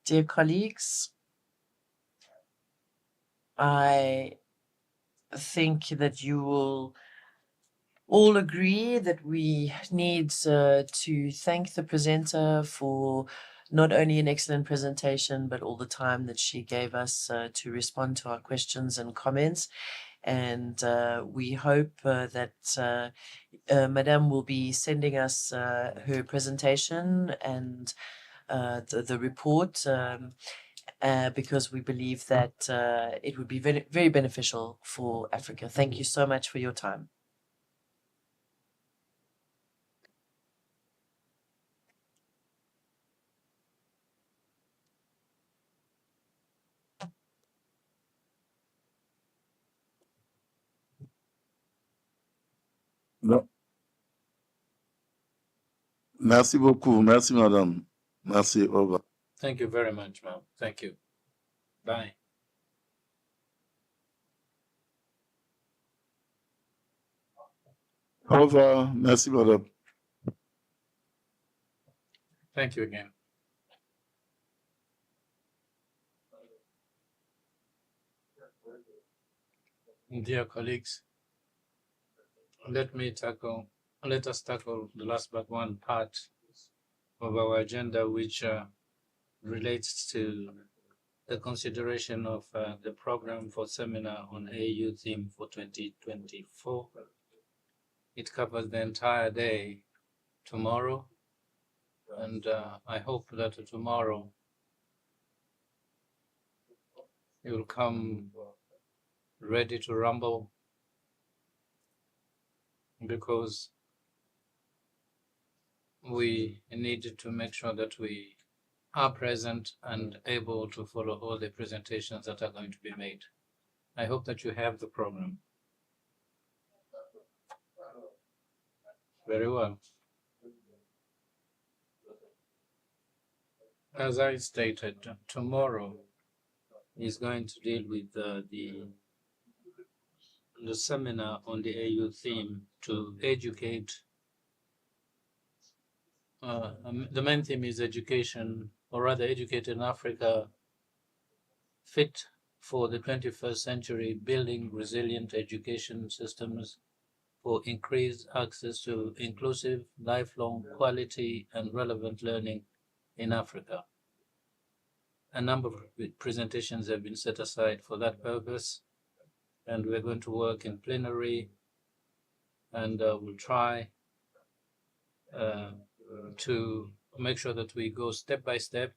S1: Dear colleagues, I think that you will all agree that we need to thank the presenter for not only an excellent presentation, but all the time that she gave us to respond to our questions and comments. And we hope that Madame will be sending us her presentation and the report because we believe that it would be very, very beneficial for Africa. Thank you so much for your time.
S4: Non. Merci beaucoup. Merci, madame. Merci. Au revoir.
S10: Thank you very much, ma'am. Thank you. Bye.
S4: Au revoir. Merci, madame.
S10: Thank you again. Dear colleagues, let us tackle the last but one part of our agenda, which relates to the consideration of the program for seminar on AU theme for 2024. It covers the entire day tomorrow, and I hope that tomorrow you will come ready to rumble, because we need to make sure that we are present and able to follow all the presentations that are going to be made. I hope that you have the program. Very well. As I stated, tomorrow is going to deal with the the seminar on the AU theme to educate. The main theme is education, or rather educated in Africa, fit for the 21st century, building resilient education systems for increased access to inclusive, lifelong, quality, and relevant learning in Africa. A number of presentations have been set aside for that purpose, and we're going to work in plenary, and we'll try to make sure that we go step by step,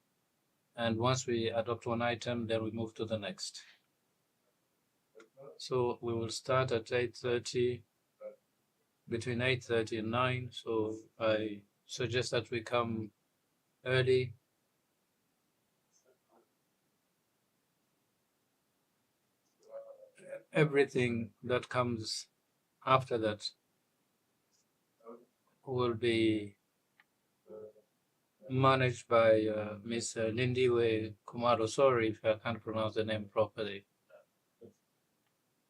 S10: and once we adopt one item, then we move to the next. So we will start at 8:30, between 8:30 and 9. So I suggest that we come early. Everything that comes after that will be managed by Ms. Lindiwe Kumaro. Sorry if I can't pronounce the name properly.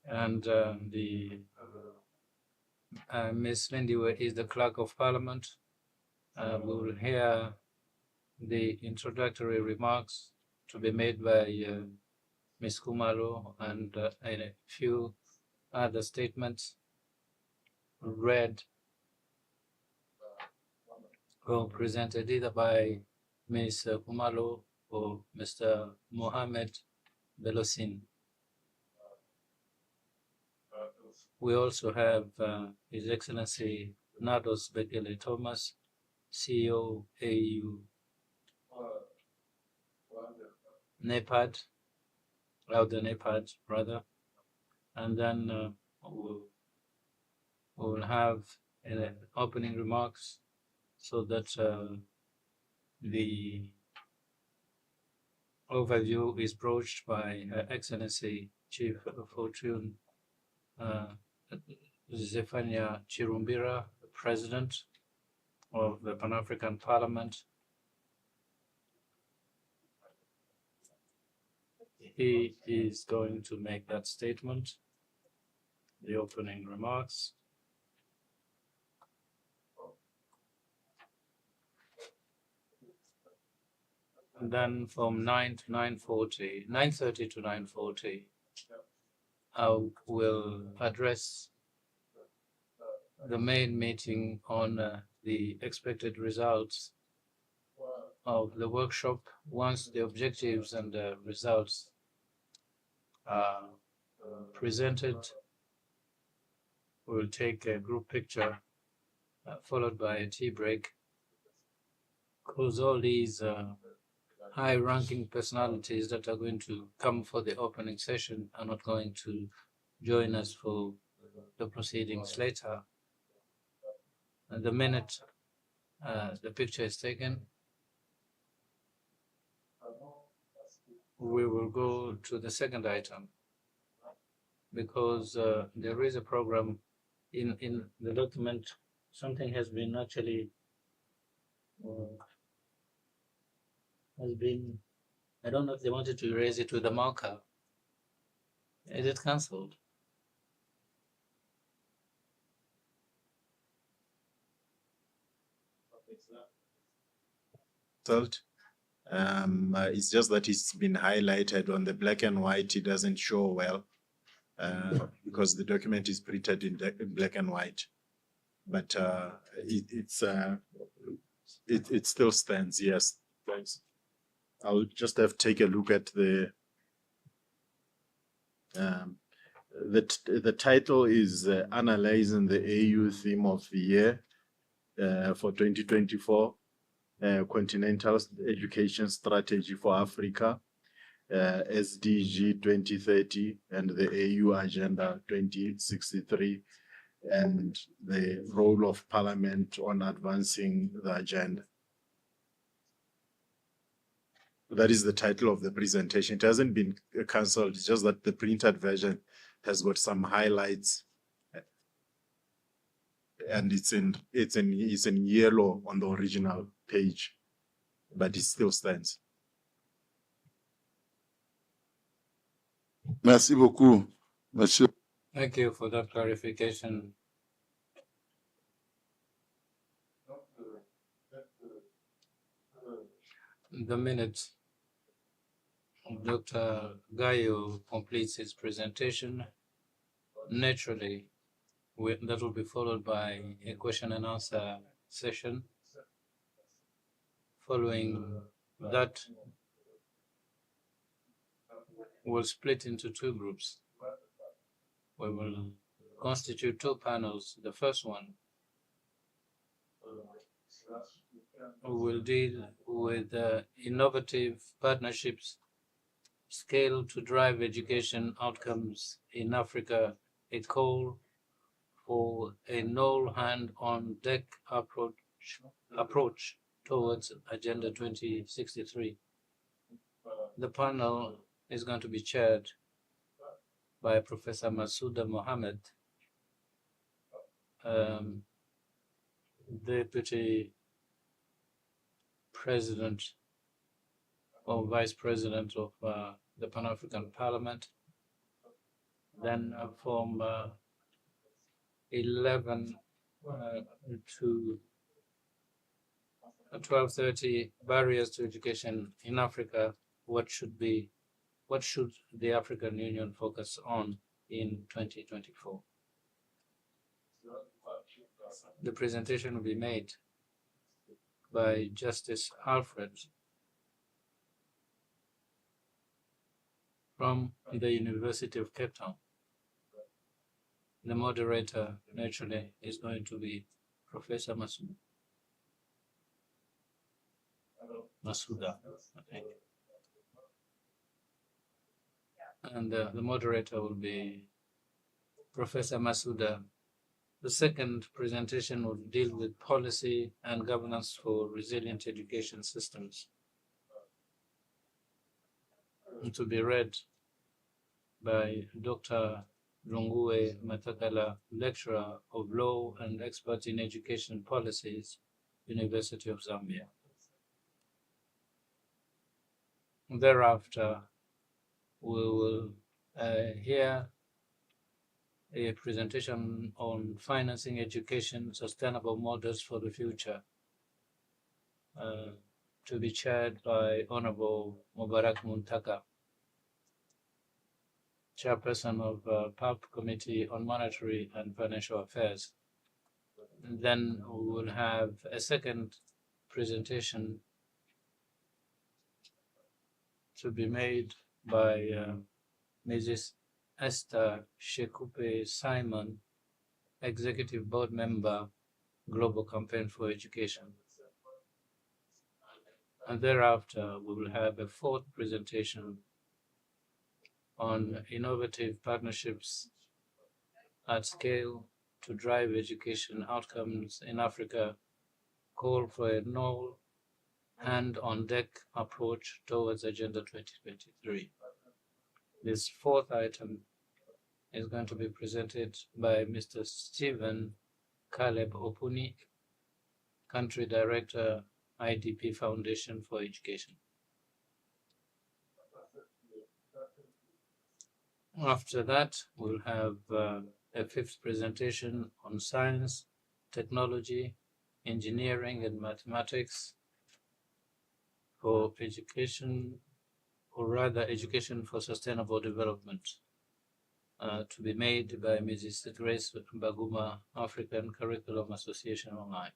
S10: And Ms. Lindiwe is the Clerk of Parliament. We will hear the introductory remarks to be made by Ms. Kumalo and a few other statements read or presented either by Ms. Kumalo or Mr. Mohamed Belosin. We also have His Excellency Nados Bekele Thomas, CEO AU NEPAD, the NEPAD rather, and then we'll have opening remarks so that the overview is broached by Her Excellency Chief Fortune Zephania Chirumbira, the President of the Pan-African Parliament. He is going to make that statement, the opening remarks. And then from 9 to 9:40, 9:30 to 9:40, I will address the main meeting on the expected results of the workshop. Once the objectives and the results are presented, we'll take a group picture followed by a tea break, because all these high-ranking personalities that are going to come for the opening session are not going to join us for the proceedings later. And the minute the picture is taken, we will go to the second item, because there is a program in the document. Something has been actually I don't know if they wanted to erase it with a marker. Is it cancelled?
S9: It's just that it's been highlighted on the black and white. It doesn't show well because the document is printed in black and white. But it still stands. Yes, thanks. I'll just have to take a look at the title is Analyzing the AU Theme of the Year for 2024, Continental Education Strategy for Africa, SDG 2030, and the AU Agenda 2063, and the role of Parliament on advancing the agenda. That is the title of the presentation. It hasn't been cancelled. It's just that the printed version has got some highlights, and it's in yellow on the original page, but it still stands.
S4: Merci beaucoup, Monsieur
S10: Thank you for that clarification. The minute Dr. Gayo completes his presentation, naturally, that will be followed by a question and answer session. Following that, we'll split into two groups. We will constitute two panels. The first one will deal with innovative partnerships scale to drive education outcomes in Africa, a call for an all hand on deck approach towards Agenda 2063. The panel is going to be chaired by Professor Masouda Mohammed, Deputy President or Vice President of the Pan-African Parliament. Then from 11 to 12:30, barriers to education in Africa. What should the African Union focus on in 2024? The presentation will be made by Justice Alfred from the University of Cape Town. The moderator, naturally, is going to be Professor Masouda. Okay. And the moderator will be Professor Masouda. The second presentation will deal with policy and governance for resilient education systems, to be read by Dr. Lungue Matakala, lecturer of law and expert in education policies, University of Zambia. Thereafter, we will hear a presentation on financing education, sustainable models for the future, to be chaired by Honorable Mubarak Muntaka, Chairperson of PAP Committee on Monetary and Financial Affairs. And then we will have a second presentation to be made by Mrs. Esther Shekupe Simon, Executive Board Member, Global Campaign for Education. And thereafter, we will have a fourth presentation on innovative partnerships at scale to drive education outcomes in Africa, call for a all hand on deck approach towards Agenda 2023. This fourth item is going to be presented by Mr. Stephen Caleb Opuni, Country Director, IDP Foundation for Education. After that, we'll have a fifth presentation on science, technology, engineering, and mathematics for education, or rather education for sustainable development, to be made by Mrs. Grace Baguma, African Curriculum Association Online.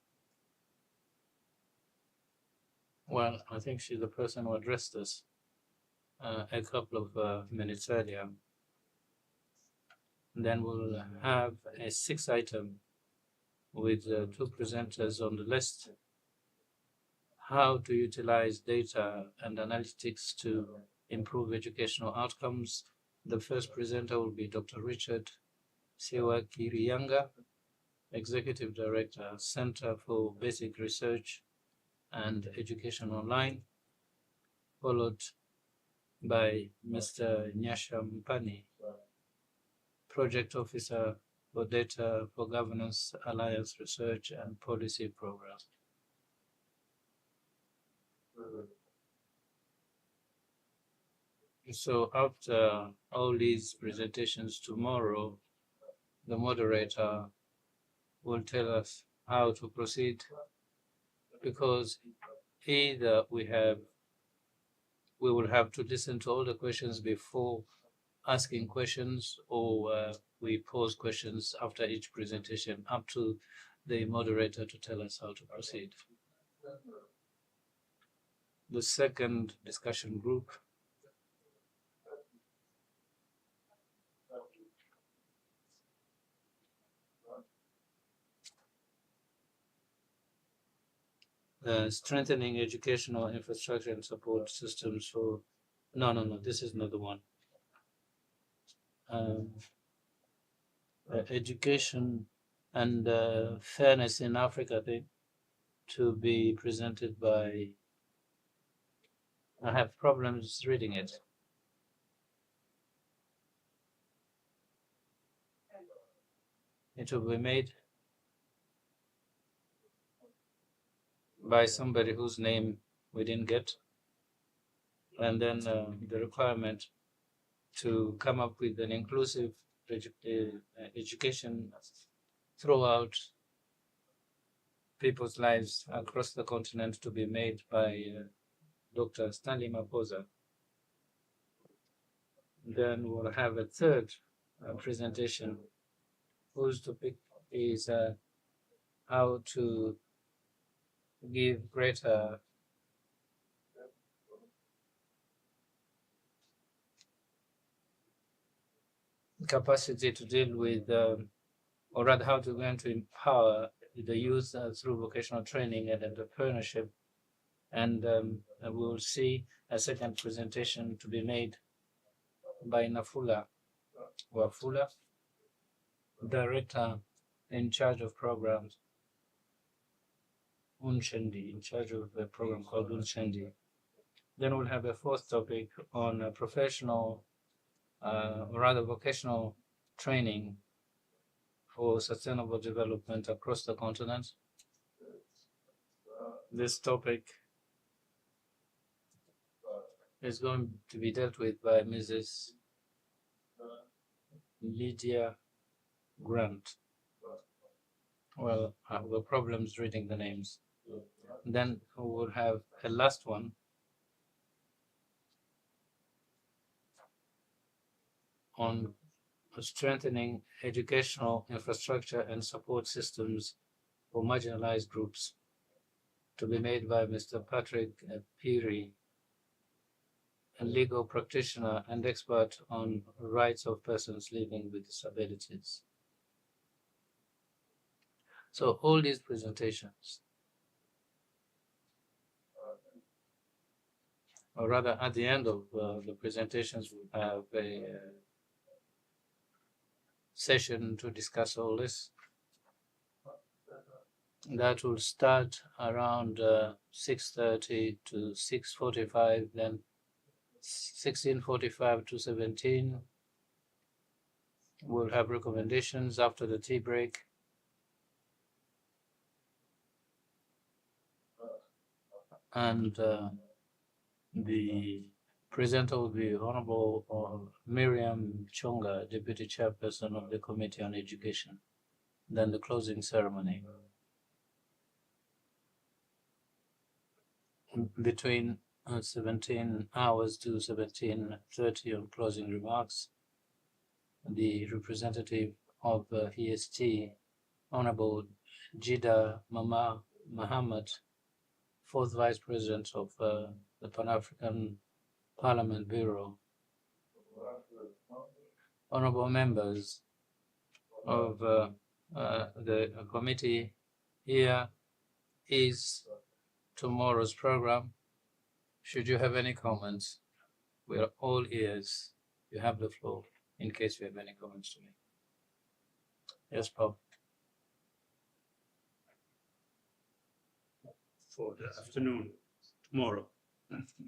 S10: Well, I think she's the person who addressed us a couple of minutes earlier. Then we'll have a sixth item with two presenters on the list: how to utilize data and analytics to improve educational outcomes. The first presenter will be Dr. Richard Siwa Kiriyanga, Executive Director, Center for Basic Research and Education Online, followed by Mr. Nyasha Mpani, Project Officer for Data for Governance Alliance Research and Policy Program. So after all these presentations tomorrow, the moderator will tell us how to proceed, because either we will have to listen to all the questions before asking questions, or we pose questions after each presentation, up to the moderator to tell us how to proceed. The second discussion group strengthening educational infrastructure and support systems for, no, this is not the one. Education and fairness in Africa, I think, to be presented by, I have problems reading it. It will be made by somebody whose name we didn't get, and then the requirement to come up with an inclusive education throughout people's lives across the continent to be made by Dr. Stanley Maposa. Then we'll have a third presentation whose topic is how to give greater capacity to deal with, or rather how to going to empower the youth through vocational training and entrepreneurship. And we will see a second presentation to be made by Nafula Wafula, Director in charge of programs, Unchendi, in charge of a program called Unchendi. Then we'll have a fourth topic on professional, or rather vocational training for sustainable development across the continent. This topic is going to be dealt with by Mrs. Lydia Grant. Well, the problems reading the names. Then we will have a last one on strengthening educational infrastructure and support systems for marginalized groups, to be made by Mr. Patrick Piri, a legal practitioner and expert on rights of persons living with disabilities. So all these presentations, or rather at the end of the presentations, we'll have a session to discuss all this. That will start around 6:30 to 6:45, then 16:45 to 17. We'll have recommendations after the tea break. And the presenter will be Honorable Miriam Chonga, Deputy Chairperson of the Committee on Education. Then the closing ceremony. Between 17 hours to 17:30 on closing remarks, the representative of EST, Honorable Jida Mama Muhammad, fourth Vice President of the Pan-African Parliament Bureau, honorable members of the committee, here is tomorrow's program. Should you have any comments, we are all ears. You have the floor in case you have any comments to make. Yes, Bob.
S3: For the afternoon tomorrow.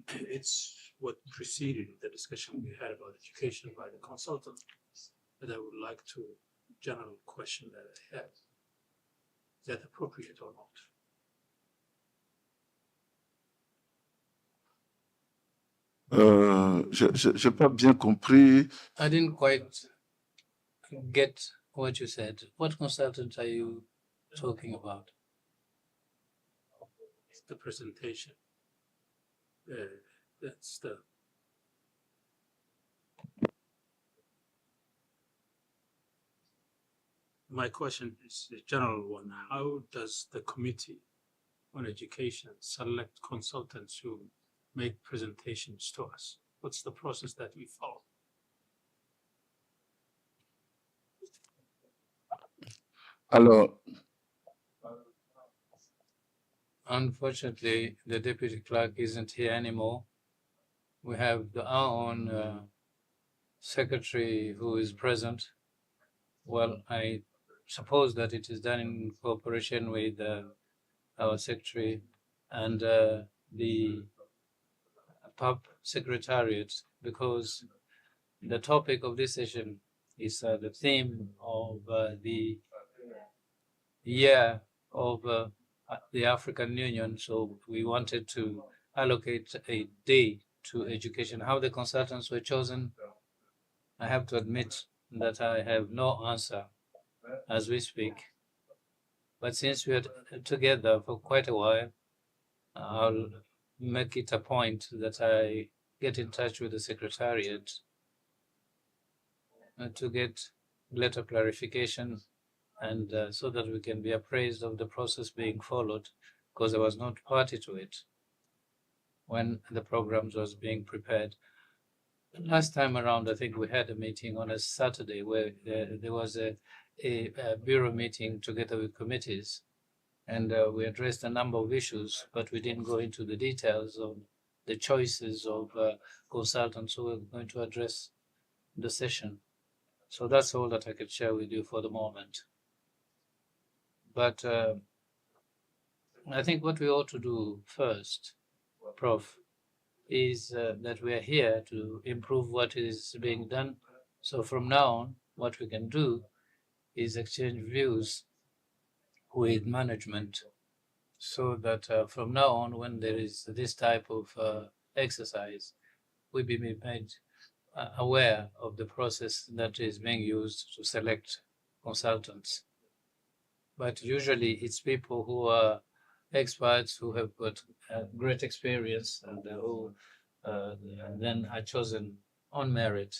S3: It's what preceded the discussion we had about education by the consultant, that I would like to, general question that I had. Is that appropriate or not?
S4: J'ai pas bien compris.
S10: I didn't quite get what you said. What consultant are you talking about?
S3: The presentation. That's the. My question is a general one. How does the Committee on Education select consultants who make presentations to us? What's the process that we follow?
S4: Alors,
S10: Unfortunately, the deputy clerk isn't here anymore. We have our own secretary who is present. Well, I suppose that it is done in cooperation with our secretary and the PUB secretariat, because the topic of this session is the theme of the year of the African Union. So we wanted to allocate a day to education. How the consultants were chosen, I have to admit that I have no answer as we speak. But since we are together for quite a while, I'll make it a point that I get in touch with the secretariat to get letter clarification and so that we can be appraised of the process being followed, because I was not party to it when the programs was being prepared. Last time around, I think we had a meeting on a Saturday where there was a bureau meeting together with committees, and we addressed a number of issues, but we didn't go into the details of the choices of consultants who we're going to address the session. So that's all that I could share with you for the moment. But I think what we ought to do first, Prof, is that we are here to improve what is being done. So from now on, what we can do is exchange views with management, so that from now on, when there is this type of exercise, we be made aware of the process that is being used to select consultants. But usually it's people who are experts, who have got great experience, and who then are chosen on merit.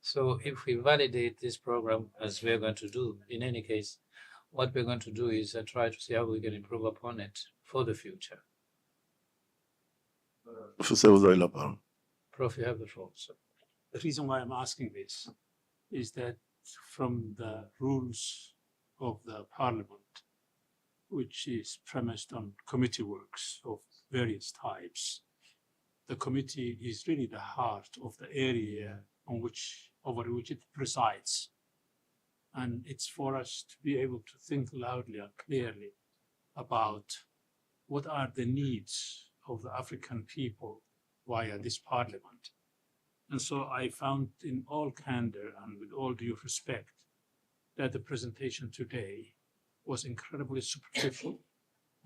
S10: So if we validate this program, as we're going to do in any case, what we're going to do is try to see how we can improve upon it for the future.
S4: Professor, vous avez la parole.
S10: Prof, you have the floor, sir.
S3: The reason why I'm asking this is that from the rules of the Parliament, which is premised on committee works of various types, the committee is really the heart of the area over which it presides. And it's for us to be able to think loudly and clearly about what are the needs of the African people via this parliament. And so I found, in all candor and with all due respect, that the presentation today was incredibly superficial,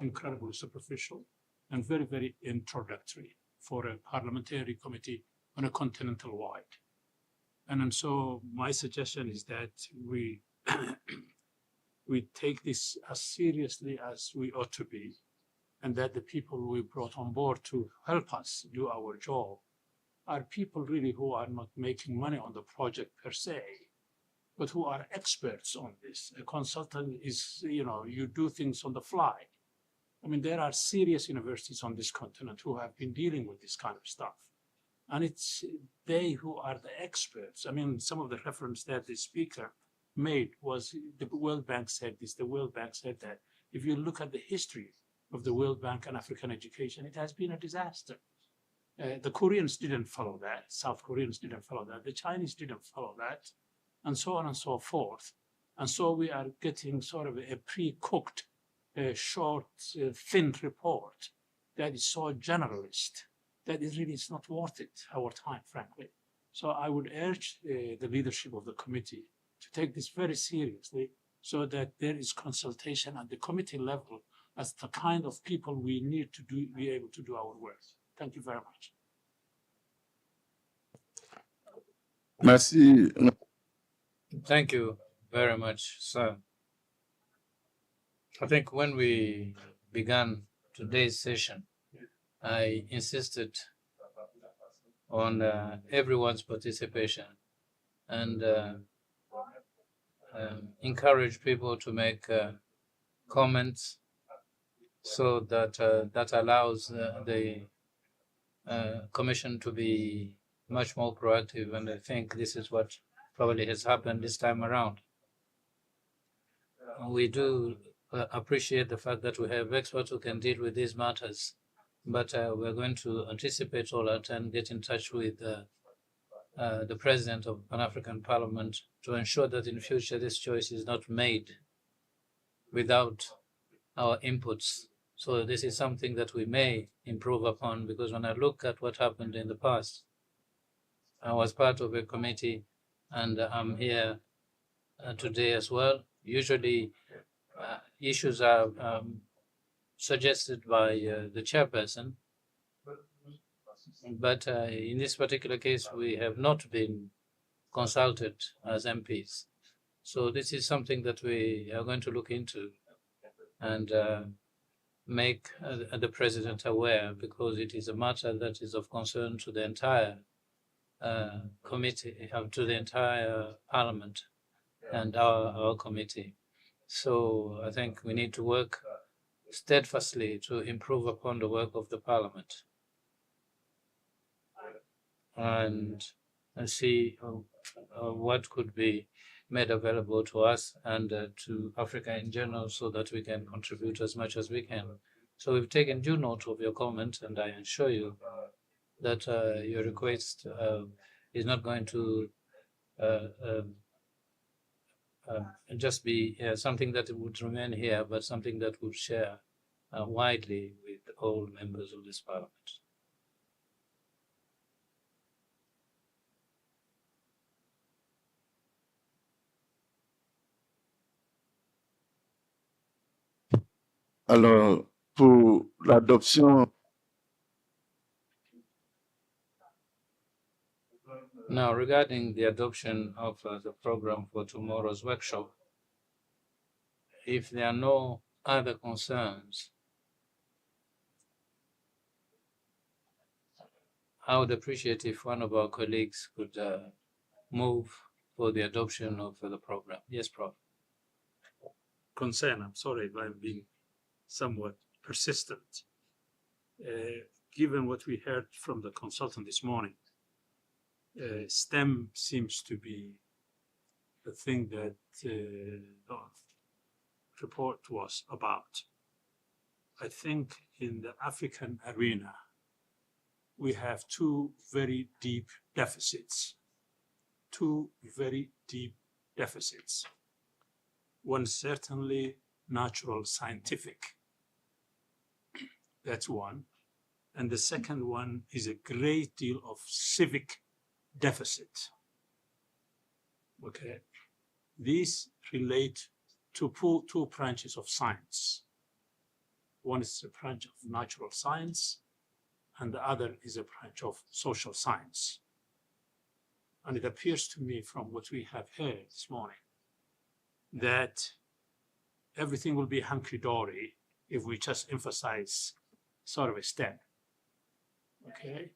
S3: and very, very introductory for a parliamentary committee on a continental wide. And so my suggestion is that we we take this as seriously as we ought to be, and that the people we brought on board to help us do our job are people really who are not making money on the project per se, but who are experts on this. A consultant is, you do things on the fly. I mean, there are serious universities on this continent who have been dealing with this kind of stuff. And it's they who are the experts. I mean, some of the reference that the speaker made was the World Bank said this, the World Bank said that. If you look at the history of the World Bank and African education, it has been a disaster. The Koreans didn't follow that. South Koreans didn't follow that. The Chinese didn't follow that, and so on and so forth. And so we are getting sort of a pre-cooked, short, thin report that is so generalist that it really is not worth it, our time, frankly. So I would urge the leadership of the committee to take this very seriously, so that there is consultation at the committee level as the kind of people we need to be able to do our work. Thank you very much.
S4: Merci.
S10: Thank you very much, sir. I think when we began today's session, I insisted on everyone's participation and encourage people to make comments so that that allows the Commission to be much more proactive. And I think this is what probably has happened this time around. We do appreciate the fact that we have experts who can deal with these matters, but we're going to anticipate all that and get in touch with the President of Pan-African Parliament to ensure that in future this choice is not made without our inputs. So this is something that we may improve upon, because when I look at what happened in the past, I was part of a committee and I'm here today as well. Usually issues are suggested by the chairperson, but in this particular case, we have not been consulted as MPs. So this is something that we are going to look into and make the President aware, because it is a matter that is of concern to the entire committee, to the entire Parliament and our committee. So I think we need to work steadfastly to improve upon the work of the Parliament and see what could be made available to us and to Africa in general, so that we can contribute as much as we can. So we've taken due note of your comment, and I assure you that your request is not going to just be something that would remain here, but something that would share widely with all members of this Parliament.
S4: Alors, pour l'adoption,
S10: Now, regarding the adoption of the program for tomorrow's workshop, if there are no other concerns, I would appreciate if one of our colleagues could move for the adoption of the program. Yes, Prof.
S3: Concern, I'm sorry if I'm being somewhat persistent. Given what we heard from the consultant this morning, STEM seems to be the thing that the report was about. I think in the African arena, we have two very deep deficits. One certainly natural scientific. That's one. And the second one is a great deal of civic deficit. Okay. These relate to two branches of science. One is a branch of natural science, and the other is a branch of social science. And it appears to me from what we have heard this morning that everything will be hunky-dory if we just emphasize sort of a STEM. Okay?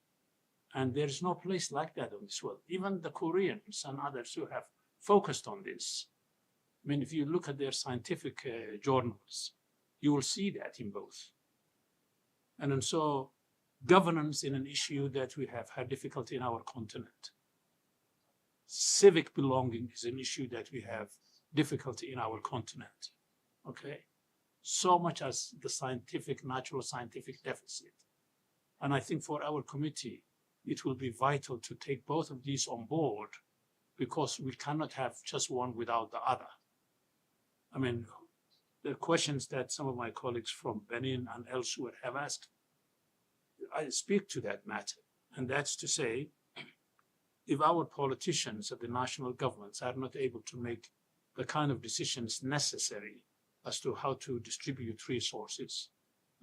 S3: And there's no place like that in this world. Even the Koreans and others who have focused on this, I mean, if you look at their scientific journals, you will see that in both. And so governance in an issue that we have had difficulty in our continent. Civic belonging is an issue that we have difficulty in our continent. Okay? So much as the scientific, natural scientific deficit. And I think for our committee, it will be vital to take both of these on board, because we cannot have just one without the other. I mean, the questions that some of my colleagues from Benin and elsewhere have asked, I speak to that matter. And that's to say, if our politicians at the national governments are not able to make the kind of decisions necessary as to how to distribute resources,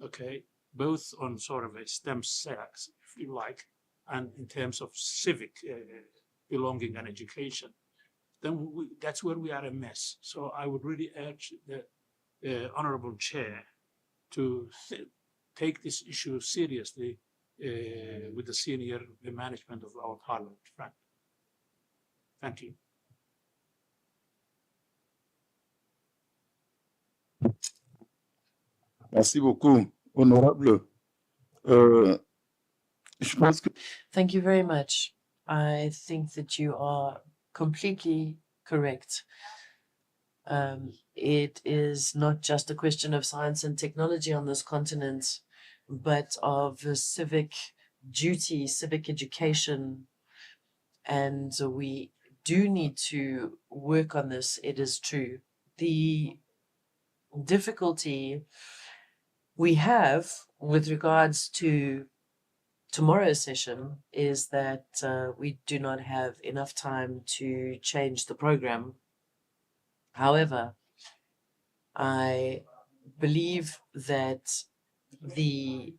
S3: okay, both on sort of a STEM sex, if you like, and in terms of civic belonging and education, then that's where we are a mess. So I would really urge the Honorable Chair to take this issue seriously with the senior management of our Parliament. Frank. Thank you.
S4: Merci beaucoup, honorable. Je pense que
S1: Thank you very much. I think that you are completely correct. It is not just a question of science and technology on this continent, but of civic duty, civic education, and we do need to work on this. It is true. The difficulty we have with regards to tomorrow's session is that we do not have enough time to change the program. However, I believe that the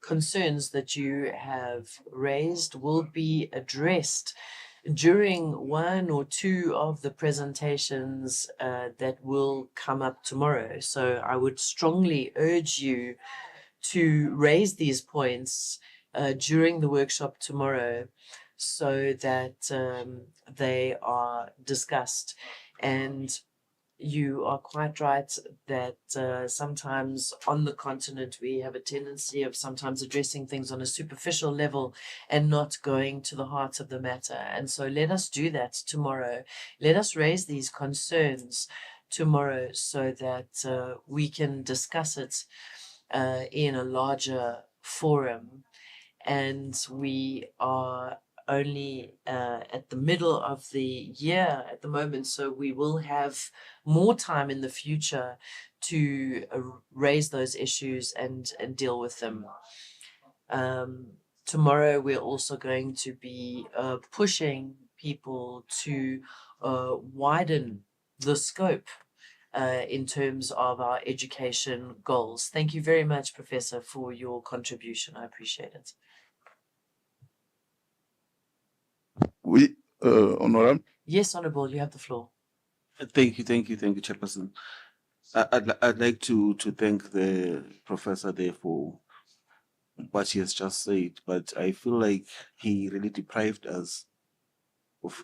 S1: concerns that you have raised will be addressed during one or two of the presentations that will come up tomorrow. So I would strongly urge you to raise these points during the workshop tomorrow so that they are discussed. And you are quite right that sometimes on the continent we have a tendency of sometimes addressing things on a superficial level and not going to the heart of the matter. And so let us do that tomorrow. Let us raise these concerns tomorrow so that we can discuss it in a larger forum. And we are only at the middle of the year at the moment, so we will have more time in the future to raise those issues and deal with them. Tomorrow we're also going to be pushing people to widen the scope in terms of our education goals. Thank you very much, Professor, for your contribution. I appreciate it.
S4: oui, honorable.
S1: Yes, Honorable, you have the floor.
S5: Thank you, Chairperson. I'd like to thank the professor there for what he has just said, but I feel like he really deprived us of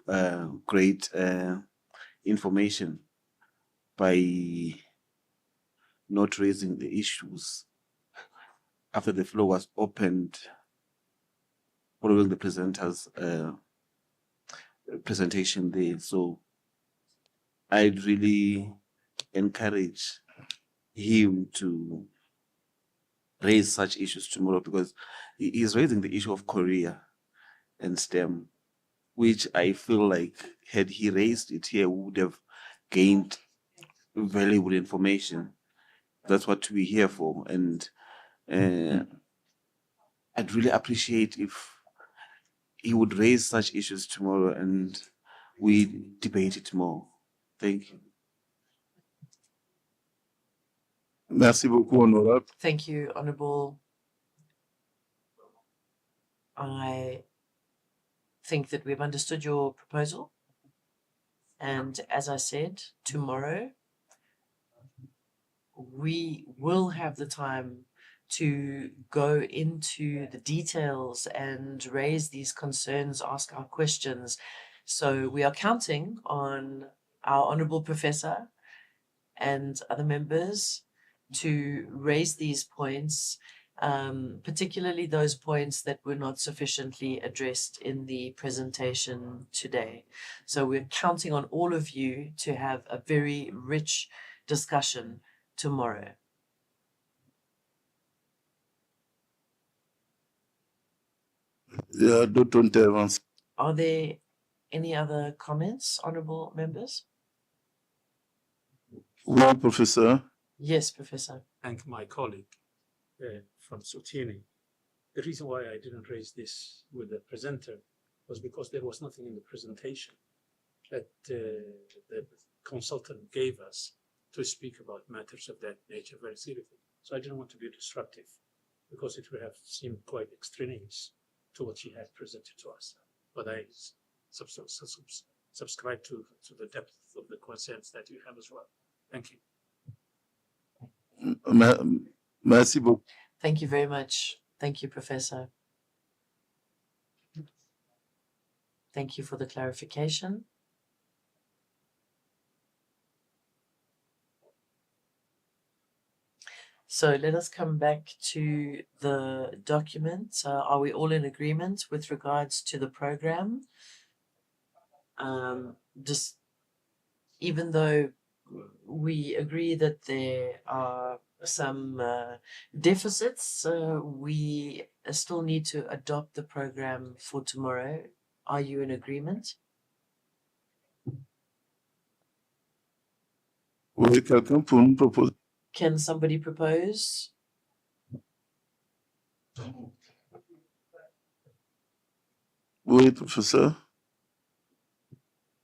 S5: great information by not raising the issues after the floor was opened following the presenter's presentation there. So I'd really encourage him to raise such issues tomorrow, because he is raising the issue of Korea and STEM, which I feel like had he raised it here, we would have gained valuable information. That's what we're here for. And I'd really appreciate if he would raise such issues tomorrow and we debate it more. Thank you.
S4: Merci beaucoup, honorable.
S1: Thank you, Honorable. I think that we've understood your proposal. And as I said, tomorrow we will have the time to go into the details and raise these concerns, ask our questions. So we are counting on our Honorable Professor and other members to raise these points, particularly those points that were not sufficiently addressed in the presentation today. So we're counting on all of you to have a very rich discussion tomorrow.
S4: D'autres interventions.
S1: Are there any other comments, honorable members?
S4: Oui, professeur.
S1: Yes, Professor.
S3: Thank my colleague from Sutini. The reason why I didn't raise this with the presenter was because there was nothing in the presentation that the consultant gave us to speak about matters of that nature very seriously. So I didn't want to be disruptive because it would have seemed quite extraneous to what she had presented to us. But I subscribe to the depth of the concerns that you have as well. Thank you.
S4: Merci beaucoup.
S1: Thank you very much. Thank you, Professor. Thank you for the clarification. So let us come back to the document. Are we all in agreement with regards to the program? Just even though we agree that there are some deficits, we still need to adopt the program for tomorrow. Are you in agreement?
S4: Oui, quelqu'un pour nous proposer.
S1: Can somebody propose?
S4: Oui, professeur.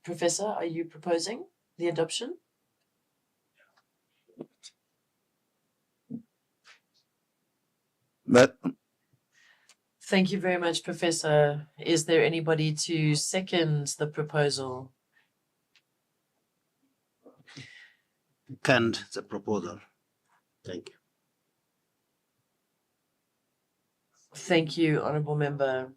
S1: Professor, are you proposing the adoption?
S4: Mais,
S1: Thank you very much, Professor. Is there anybody to second the proposal?
S8: Second the proposal. Thank you.
S1: Thank you, Honourable Member.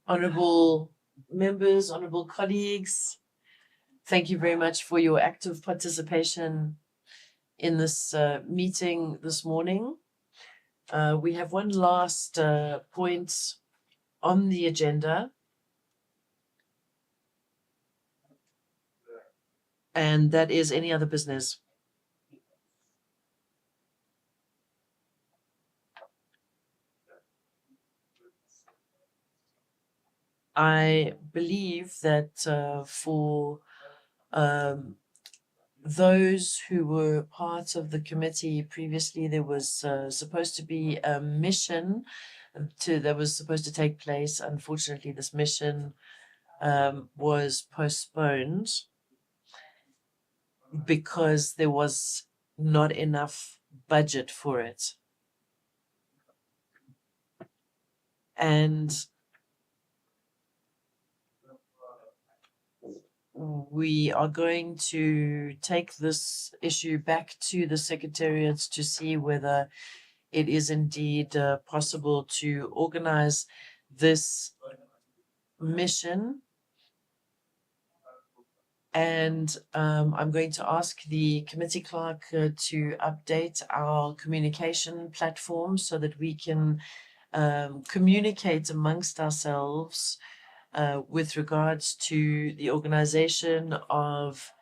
S1: Honourable members, honourable colleagues, thank you very much for your active participation in this meeting this morning. We have one last point on the agenda, and that is any other business. I believe that for those who were part of the committee previously, there was supposed to be a mission that was supposed to take place. Unfortunately, this mission was postponed because there was not enough budget for it. And we are going to take this issue back to the Secretariat to see whether it is indeed possible to organize this mission. And I'm going to ask the committee clerk to update our communication platform so that we can communicate amongst ourselves with regards to the organization of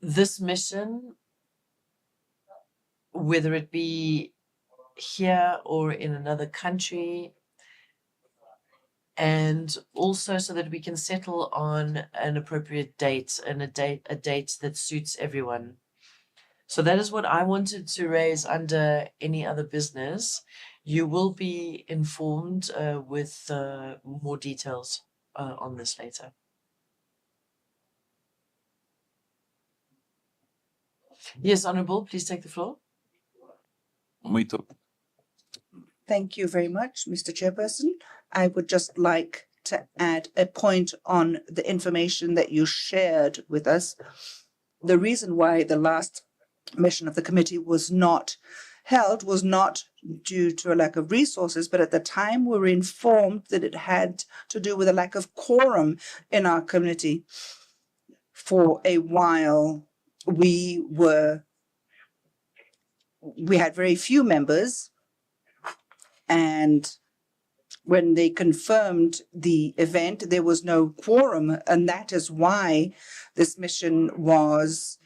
S1: this mission, whether it be here or in another country, and also so that we can settle on an appropriate date and a date that suits everyone. So that is what I wanted to raise under any other business. You will be informed with more details on this later. Yes, Honourable, please take the floor.
S6: Muito.
S7: Thank you very much, Mr. Chairperson. I would just like to add a point on the information that you shared with us. The reason why the last mission of the committee was not held was not due to a lack of resources, but at the time we were informed that it had to do with a lack of quorum in our committee. For a while, we had very few members, and when they confirmed the event, there was no quorum, and that is why this mission was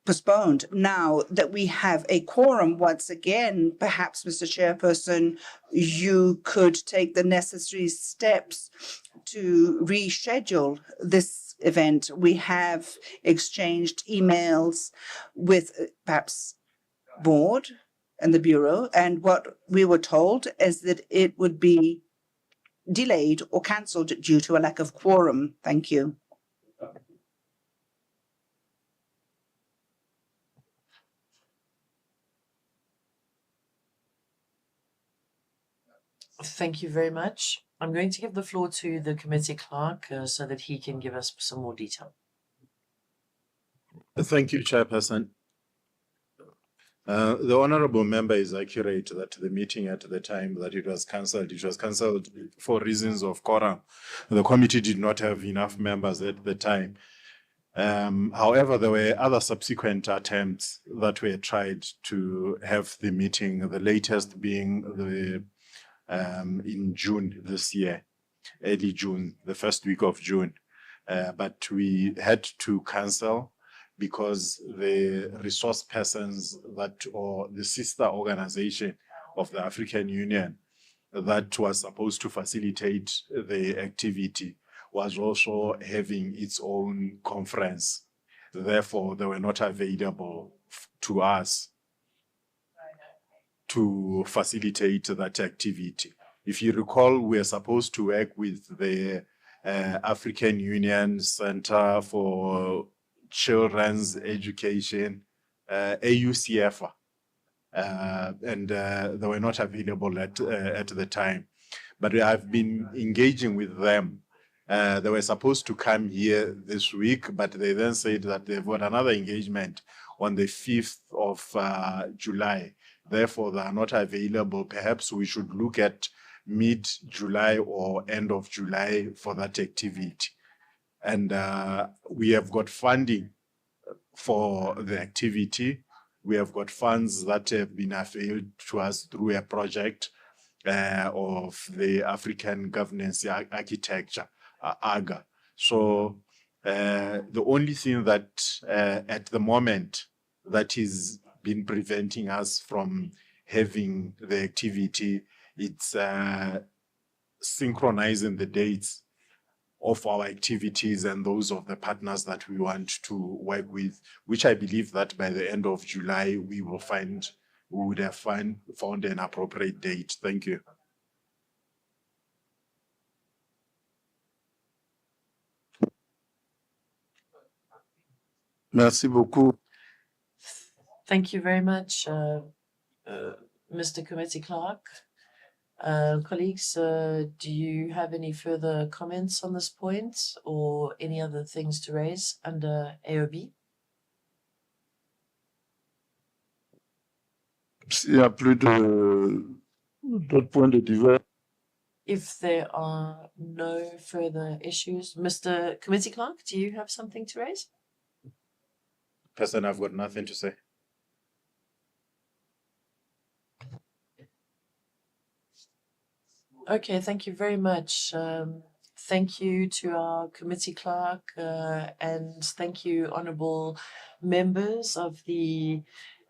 S7: postponed. Now that we have a quorum once again, perhaps, Mr. Chairperson, you could take the necessary steps to reschedule this event. We have exchanged emails with perhaps board and the Bureau, and what we were told is that it would be delayed or cancelled due to a lack of quorum. Thank you.
S1: Thank you very much. I'm going to give the floor to the committee clerk so that he can give us some more detail.
S9: Thank you, Chairperson. The honorable member is accurate that the meeting at the time that it was cancelled for reasons of quorum. The committee did not have enough members at the time. However, there were other subsequent attempts that were tried to have the meeting, the latest being in June this year, early June, the first week of June. But we had to cancel because the resource persons or the sister organization of the African Union that was supposed to facilitate the activity was also having its own conference. Therefore, they were not available to us to facilitate that activity. If you recall, we are supposed to work with the African Union Center for Children's Education, AUCF, and they were not available at the time. But I've been engaging with them. They were supposed to come here this week, but they then said that they've got another engagement on the 5th of July. Therefore, they are not available. Perhaps we should look at mid-July or end of July for that activity. And we have got funding for the activity. We have got funds that have been availed to us through a project of the African Governance Architecture, AGA. So the only thing that at the moment that is been preventing us from having the activity, it's synchronizing the dates of our activities and those of the partners that we want to work with, which I believe that by the end of July, we would have found an appropriate date. Thank you.
S4: Merci beaucoup.
S1: Thank you very much, Mr. Committee Clerk. Colleagues, do you have any further comments on this point or any other things to raise under AOB?
S4: S'il n'y a plus d'autres points de divers.
S1: If there are no further issues, Mr. Committee Clerk, do you have something to raise?
S9: Person, I've got nothing to say.
S1: Okay, thank you very much. Thank you to our committee clerk and thank you, honorable members of the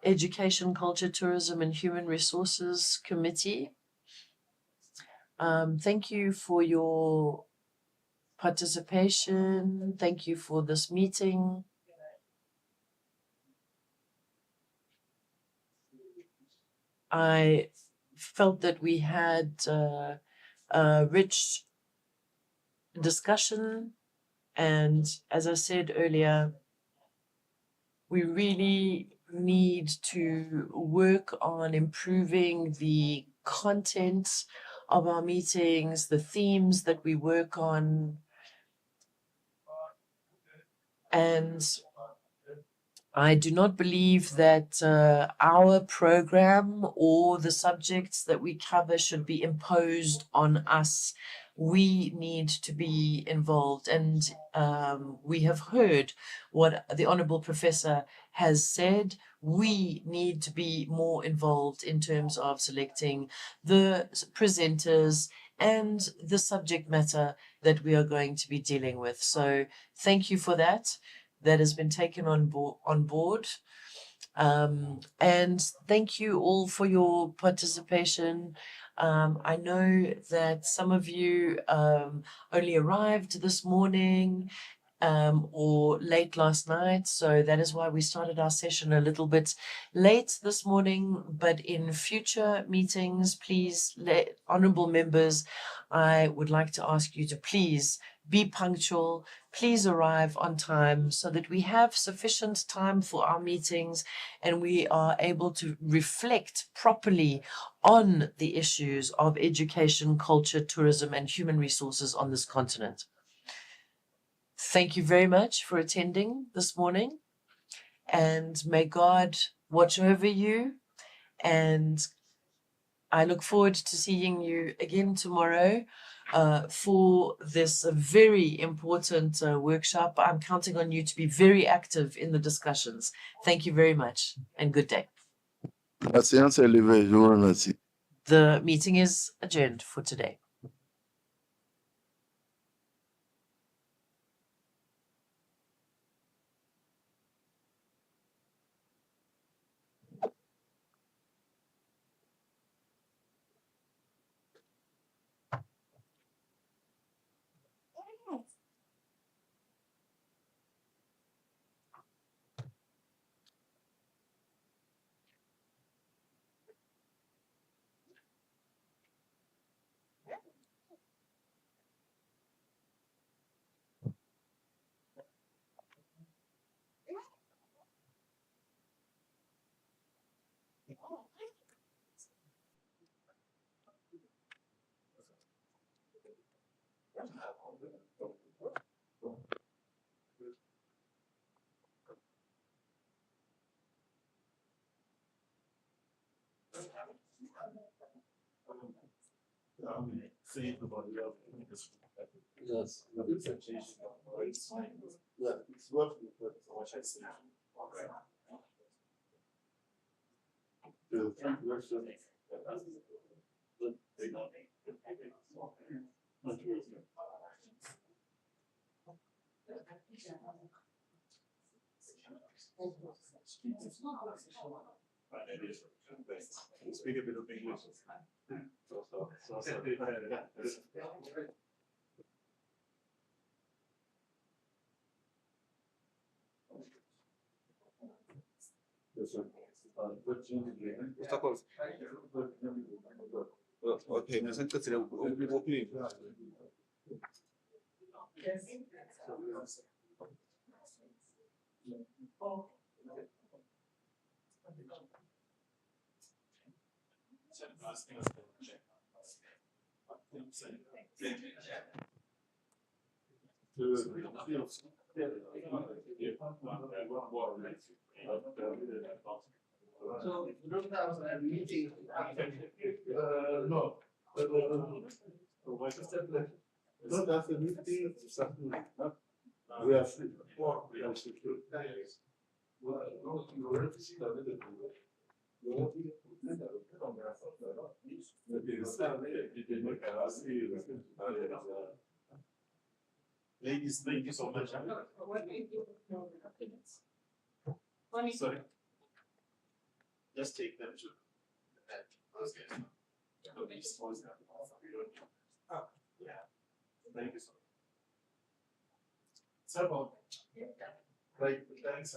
S1: Education, Culture, Tourism and Human Resources Committee. Thank you for your participation. Thank you for this meeting. I felt that we had a rich discussion, and as I said earlier, we really need to work on improving the content of our meetings, the themes that we work on, and I do not believe that our program or the subjects that we cover should be imposed on us. We need to be involved, and we have heard what the Honourable Professor has said. We need to be more involved in terms of selecting the presenters and the subject matter that we are going to be dealing with. So thank you for that. That has been taken on board. And thank you all for your participation. I know that some of you only arrived this morning, or late last night. So that is why we started our session a little bit late this morning. But in future meetings, please, honorable members, I would like to ask you to please be punctual, please arrive on time so that we have sufficient time for our meetings and we are able to reflect properly on the issues of education, culture, tourism, and human resources on this continent. Thank you very much for attending this morning, and may God watch over you. And I look forward to seeing you again tomorrow for this very important workshop. I'm counting on you to be very active in the discussions. Thank you very much and good day.
S4: La séance est levée. Je vous remercie.
S1: The meeting is adjourned for today.
S6: Yes. Speak a bit of English. Okay,
S4: So we don't have a meeting. No. No, that's a meeting. We have four. We have
S3: Ladies, thank you so much. Sorry. Just take them to those guys. Yeah. Thank you so much. So, great, thanks.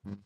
S6: Mm.